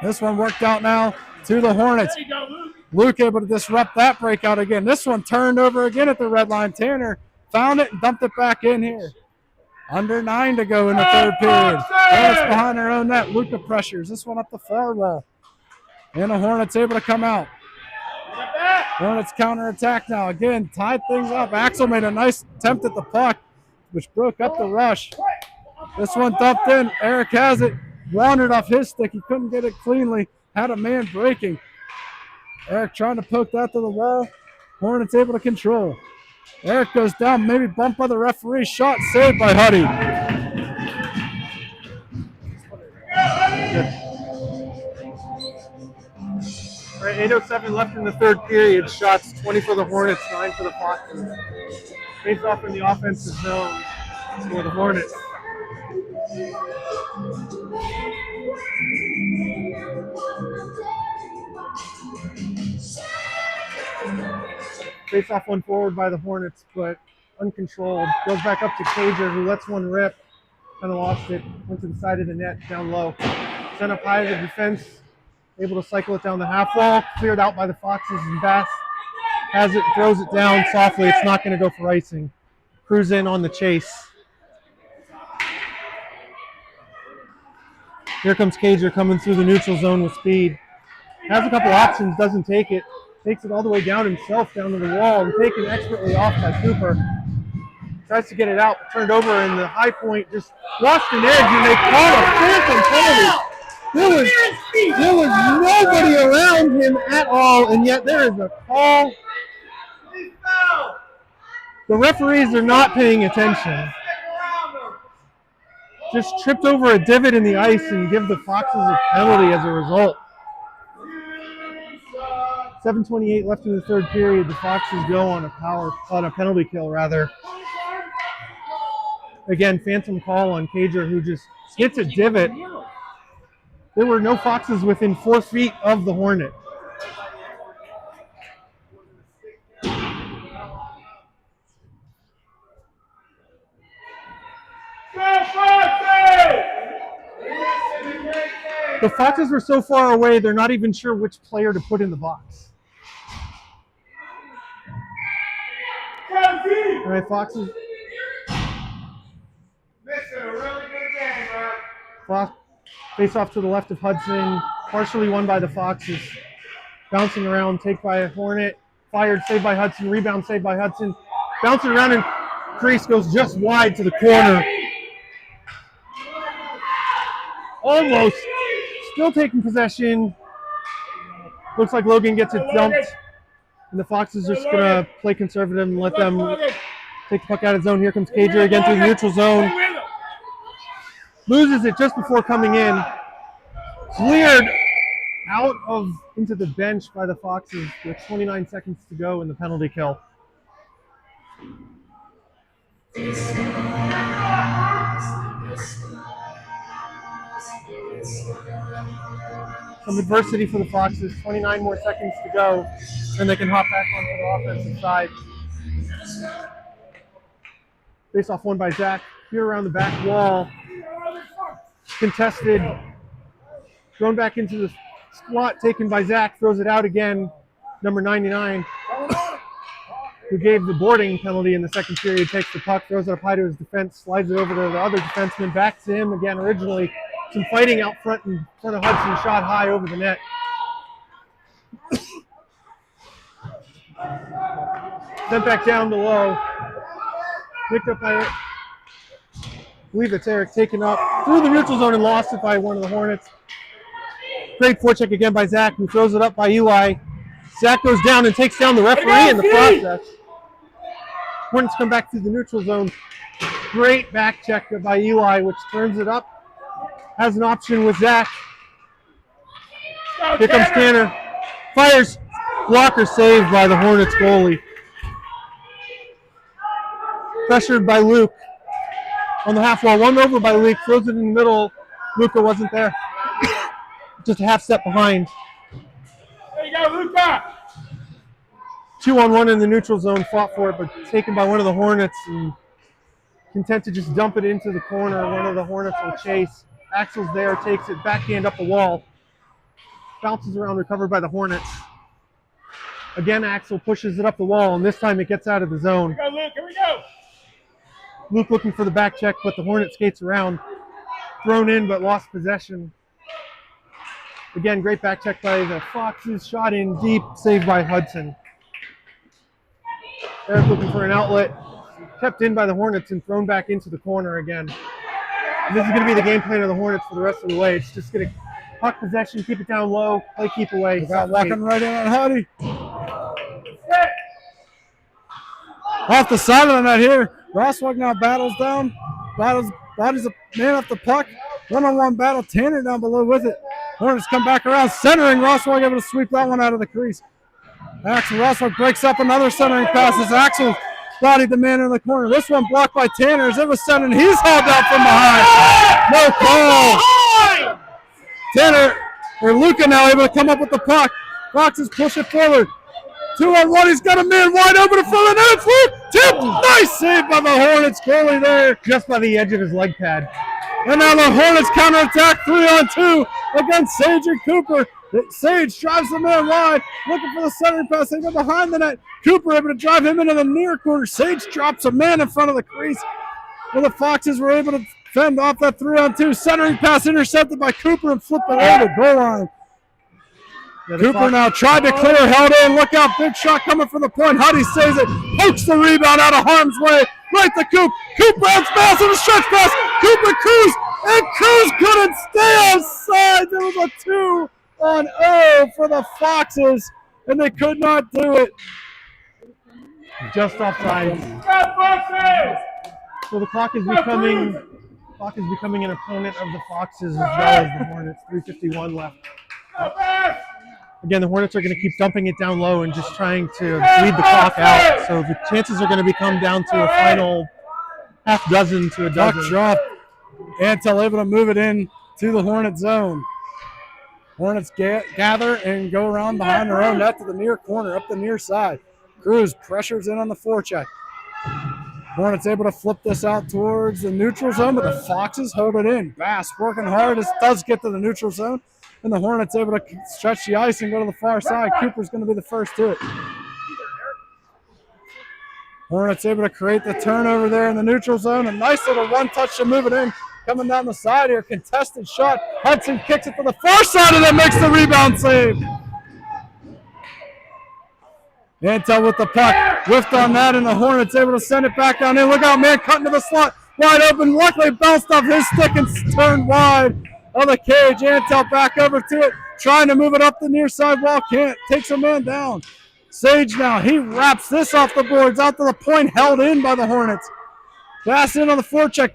This one worked out now to the Hornets. Luke able to disrupt that breakout again. This one turned over again at the red line. Tanner found it and dumped it back in here. Under 9 to go in the third period. Hornets behind their own net. Luca pressures. This one up the far wall. And the Hornets able to come out. Hornets counterattack now. Again, tied things up. Axel made a nice attempt at the puck, which broke up the rush. This one dumped in. Eric has it. Wandered off his stick. He couldn't get it cleanly. Had a man breaking. Eric trying to poke that to the wall. Hornets able to control. Eric goes down, maybe bumped by the referee. Shot saved by Huddy. All right, 8:07 left in the third period. Shots 20 for the Hornets, 9 for the Foxes. Face off in the offensive zone for the Hornets. Face off one forward by the Hornets, but uncontrolled. Goes back up to Cager, who lets one rip. Kind of lost it. Went to the side of the net, down low. Sent up high to the defense. Able to cycle it down the half wall. Cleared out by the Foxes, and Bass has it, throws it down softly. It's not going to go for icing. Cruz in on the chase. Here comes Cager coming through the neutral zone with speed. Has a couple options, doesn't take it. takes it all the way down himself, down to the wall, and taken expertly off by Cooper. Tries to get it out, turned over, and the high point just lost an edge, and they called a phantom penalty. There was nobody around him at all, and yet there is a call. The referees are not paying attention. Just tripped over a divot in the ice and give the Foxes a penalty as a result. 7:28 left in the third period. The Foxes go on a penalty kill rather. Again, phantom call on Cager, who just hits a divot. There were no Foxes within 4 feet of the Hornet. The Foxes were so far away, they're not even sure which player to put in the box. All right, Foxes. Face off to the left of Hudson, partially won by the Foxes. Bouncing around, take by a Hornet, fired, saved by Hudson, rebound, saved by Hudson. Bouncing around, and crease goes just wide to the corner. Almost. Still taking possession. Looks like Logan gets it dumped. And the Foxes are just going to play conservative and let them take the puck out of zone. Here comes Cager again through the neutral zone. Loses it just before coming in. Cleared out of into the bench by the Foxes with 29 seconds to go in the penalty kill. Some adversity for the Foxes, 29 more seconds to go, and they can hop back onto the offensive side. Face off won by Zach. Here around the back wall. Contested. Thrown back into the slot, taken by Zach. Throws it out again. Number 99, who gave the boarding penalty in the second period, takes the puck, throws it up high to his defense, slides it over to the other defenseman, back to him again originally. Some fighting out front in front of Hudson, shot high over the net. Sent back down below. Picked up by, I believe it's Eric, taken up through the neutral zone and lost it by one of the Hornets. Great forecheck again by Zach, who throws it up by Eli. Zach goes down and takes down the referee in the process. Hornets come back through the neutral zone. Great back check by Eli, which turns it up. Has an option with Zach. Here comes Tanner. Fires. Blocker saved by the Hornets goalie. Pressured by Luke. On the half wall. One over by Luke. Throws it in the middle. Luca wasn't there. Just a half step behind. There you go, Luca! 2-on-1 in the neutral zone. Fought for it, but taken by one of the Hornets. And content to just dump it into the corner. One of the Hornets will chase. Axel's there, takes it, backhand up the wall. Bounces around, recovered by the Hornets. Again, Axel pushes it up the wall, and this time it gets out of the zone. Here we go, Luke, here we go! Luke looking for the back check, but the Hornet skates around. Thrown in, but lost possession. Again, great back check by the Foxes. Shot in deep, saved by Hudson. Eric looking for an outlet. Kept in by the Hornets and thrown back into the corner again. And this is going to be the game plan of the Hornets for the rest of the way. It's just going to puck possession, keep it down low, play keep away. Without walking right in on Huddy. Off the side of the net here. Rosswag now battles down. Bodies a man off the puck. One-on-one battle. Tanner down below with it. Hornets come back around, centering. Rosswag able to sweep that one out of the crease. Axel Rosswag breaks up another centering pass as Axel bodied the man in the corner. This one blocked by Tanner as it was centered. He's held out from behind. No call. Tanner, or Luca now able to come up with the puck. Foxes push it forward. 2-on-1. He's got a man wide open in front of the net. It's Tip. Nice save by the Hornets goalie there. Just by the edge of his leg pad. And now the Hornets counterattack 3-on-2 against Sage and Cooper. Sage drives the man wide, looking for the centering pass. They go behind the net. Cooper able to drive him into the near corner. Sage drops a man in front of the crease. Well, the Foxes were able to fend off that 3-on-2. Centering pass intercepted by Cooper and flip it over the goal line. Yeah, the Cooper clock- now tried to clear, held in. Look out, big shot coming from the point. Huddy saves it, pokes the rebound out of harm's way. Right to Coop. Coop bounce pass and a stretch pass. Cooper Cruz, and Cruz couldn't stay offside. There was a 2-on-0 for the Foxes, and they could not do it. just offside. Go Foxes! So the clock is becoming an opponent of the Foxes as well as the Hornets. 3:51 left. Go fast! Again, the Hornets are going to keep dumping it down low and just trying to bleed the clock out. So the chances are going to become down to a final half dozen to a Duck dozen. drop. Antel able to move it in to the Hornet zone. Hornets gather and go around behind their own net to the near corner, up the near side. Cruz pressures in on the forecheck. Hornets able to flip this out towards the neutral zone, but the Foxes hold it in. Bass working hard. This does get to the neutral zone, and the Hornets able to stretch the ice and go to the far side. Cooper's going to be the first to it. Hornets able to create the turnover there in the neutral zone. A nice little one touch to move it in. Coming down the side here, contested shot. Hudson kicks it to the far side and then makes the rebound save. Antel with the puck, whiffed on that, and the Hornets able to send it back down in. Look out, man, cutting to the slot, wide open. Luckily bounced off his stick and turned wide of the cage. Antel back over to it, trying to move it up the near side wall, can't. Takes a man down. Sage now, he wraps this off the boards, out to the point, held in by the Hornets. Pass in on the forecheck.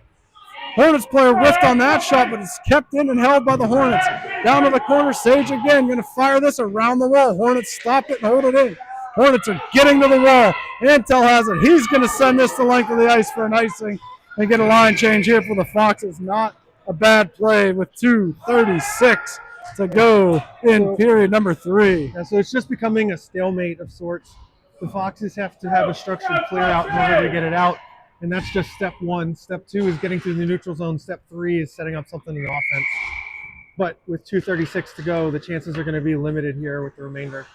Hornets player whiffed on that shot, but it's kept in and held by the Hornets. Down to the corner, Sage again, going to fire this around the wall. Hornets stop it and hold it in. Hornets are getting to the wall. Antel has it. He's going to send this the length of the ice for an icing and get a line change here for the Foxes. Not a bad play with 2:36 to go in period number 3. Yeah, so it's just becoming a stalemate of sorts. The Foxes have to have a structured clear out in order to get it out, and that's just step 1. Step 2 is getting to the neutral zone. Step 3 is setting up something in offense. But with 2:36 to go, the chances are going to be limited here with the remainder.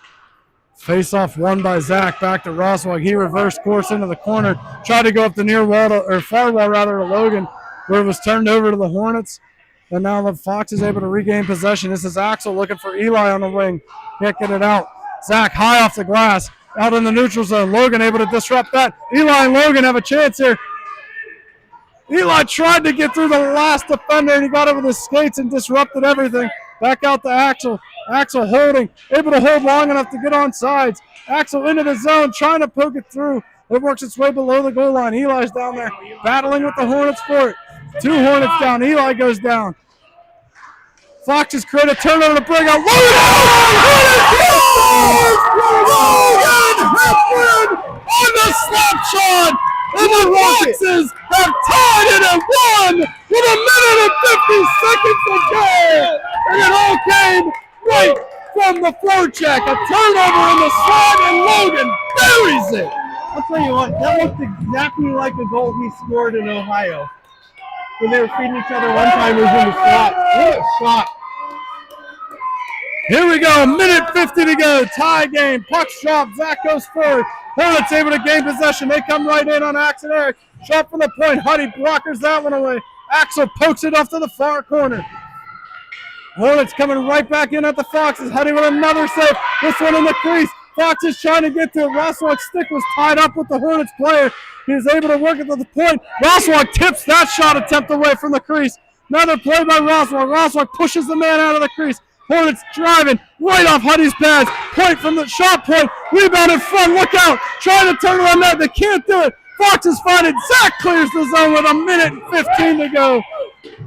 Face-off won by Zach. Back to Roswell. He reversed course into the corner. Tried to go up the near wall, or far wall rather, to Logan, where it was turned over to the Hornets. And now the Fox is able to regain possession. This is Axel looking for Eli on the wing. Can't get it out. Zach high off the glass. Out in the neutral zone. Logan able to disrupt that. Eli and Logan have a chance here. Eli tried to get through the last defender, and he got over the skates and disrupted everything. Back out to Axel. Axel holding, able to hold long enough to get on sides. Axel into the zone, trying to poke it through. It works its way below the goal line. Eli's down there, battling with the Hornets for it. 2 Hornets down. Eli goes down. Foxes create a turnover to bring out Logan! Logan Hepburn on the slap shot! And the Foxes have tied it at 1 with 1 minute and 50 seconds to go! And it all came right from the forecheck. A turnover in the slot, and Logan buries it. I'll tell you what, that looked exactly like a goal he scored in Ohio. When they were feeding each other one-timers in the slot. What a shot. Here we go, minute 50 to go. Tie game, puck drop, Zach goes forward. Hornets able to gain possession. They come right in on Axe and Eric. Shot from the point, Huddy blockers that one away. Axel pokes it off to the far corner. Hornets coming right back in at the Foxes. Huddy with another save. This one in the crease. Foxes trying to get to it. Roswell's stick was tied up with the Hornets player. He was able to work it to the point. Roswell tips that shot attempt away from the crease. Another play by Roswell. Roswell pushes the man out of the crease. Hornets driving right off Huddy's pads. Point from the shot point. Rebound in front. Look out. Trying to turn on that. They can't do it. Foxes find it. Zach clears the zone with 1 minute and 15 to go.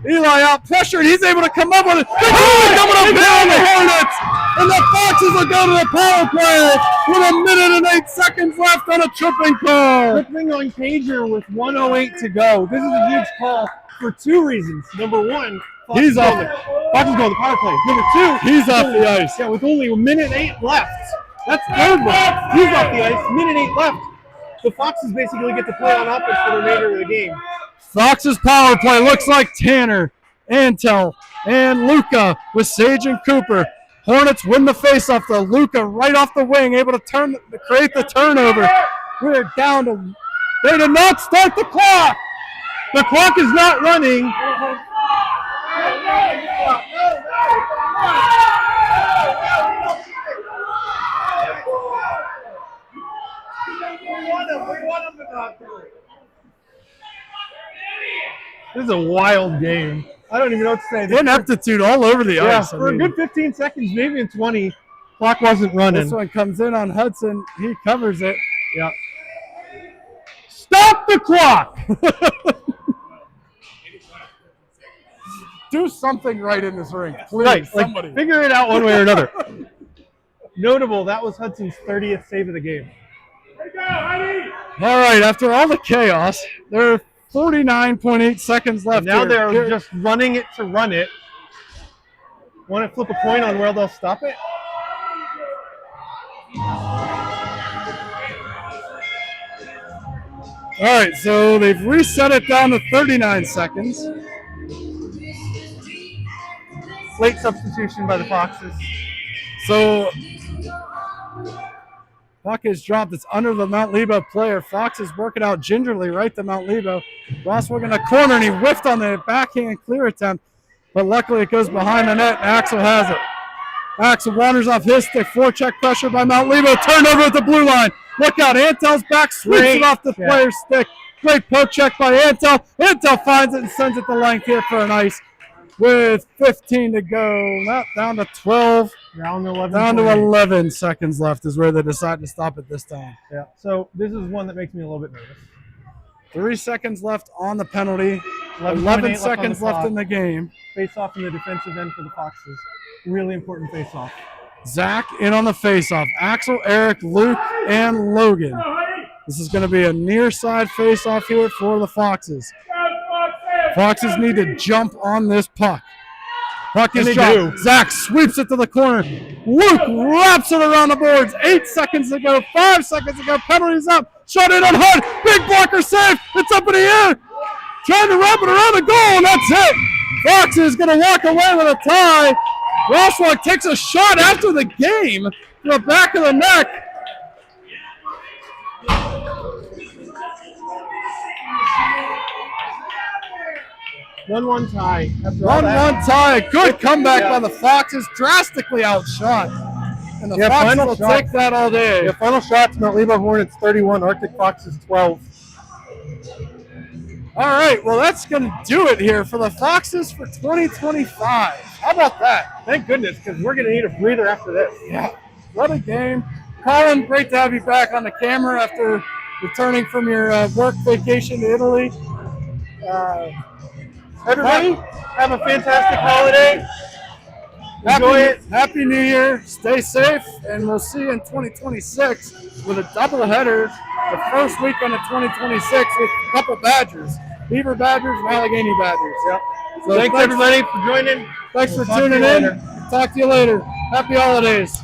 Eli out pressured. He's able to come up with it. Coming up here on the Hornets. And the Foxes will go to the power play with 1 minute and 8 seconds left on a tripping call. Tripping on Cager with 1:08 to go. This is a huge call for 2 reasons. Number 1, He's off it. Foxes go to the power play. Number 2, He's off the ice. Yeah, with only 1 minute 8 left. That's third one. He's off the ice. 1:08 left. The Foxes basically get to play on offense for the remainder of the game. Fox's power play looks like Tanner, Antel, and Luca with Sage and Cooper. Hornets win the faceoff though. Luca right off the wing, able to create the turnover. We're down to. They did not start the clock. The clock is not running. This is a wild game. I don't even know what to say. Ineptitude all over the Yeah, ice. for a good 15 seconds, maybe in 20, clock wasn't running. This one comes in on Hudson. He covers it. Yeah. Stop the clock! Do something right in this ring, please. Right, Somebody. like figure it out one way or another. Notable, that was Hudson's 30th save of the game. All right, after all the chaos, there are 49.8 seconds left. Now here. they're just running it to run it. Want to flip a coin on where they'll stop it? All right, so they've reset it down to 39 seconds. Late substitution by the Foxes. So puck is dropped. It's under the Mount Lebo player. Fox is working out gingerly right to Mount Lebo. Ross working a corner, and he whiffed on the backhand clear attempt, but luckily it goes behind the net, and Axel has it. Axel wanders off his stick. Forecheck pressure by Mount Lebo. Turned over at the blue line. Look out. Antel's back. Sweeps it off the player's stick. Great poke check by Antel. Antel finds it and sends it to length here for an ice with 15 to go. Not down to 12. Down to 11. Down to 11 seconds left is where they decide to stop it this time. Yeah. So this is one that makes me a little bit nervous. 3 seconds left on the penalty. 11 11 seconds left in the game. Face off in the defensive end for the Foxes. Really important face off. Zach in on the face-off. Axel, Eric, Luke, and Logan. This is going to be a near side face-off here for the Foxes. Foxes need to jump on this puck. Puck is dropped. Zach sweeps it to the corner. Luke wraps it around the boards. 8 seconds to go. 5 seconds to go. Penalty's up. Shot in on Hunt. Big blocker save. It's up in the air. Trying to wrap it around the goal, and that's it. Foxes going to walk away with a tie. Roswell takes a shot after the game to the back of the neck. 1-1 tie. 1-1 tie. Good comeback by the Foxes. Drastically outshot. And the Foxes will take that all day. Yeah, final shots, Mount Lebo Hornets 31, Arctic Foxes 12. All right, well, that's going to do it here for the Foxes for 2025. How about that? Thank goodness, because we're going to need a breather after this. Yeah, what a game. Colin, great to have you back on the camera after returning from your work vacation to Italy. Everybody, have a fantastic holiday. Enjoy it. Happy New Year. Stay safe, and we'll see you in 2026 with a doubleheader the first weekend of 2026 with a couple Badgers. Beaver Badgers and Allegheny Badgers. Yep. So thanks everybody for joining. Thanks for tuning in. Talk to you later. Happy holidays.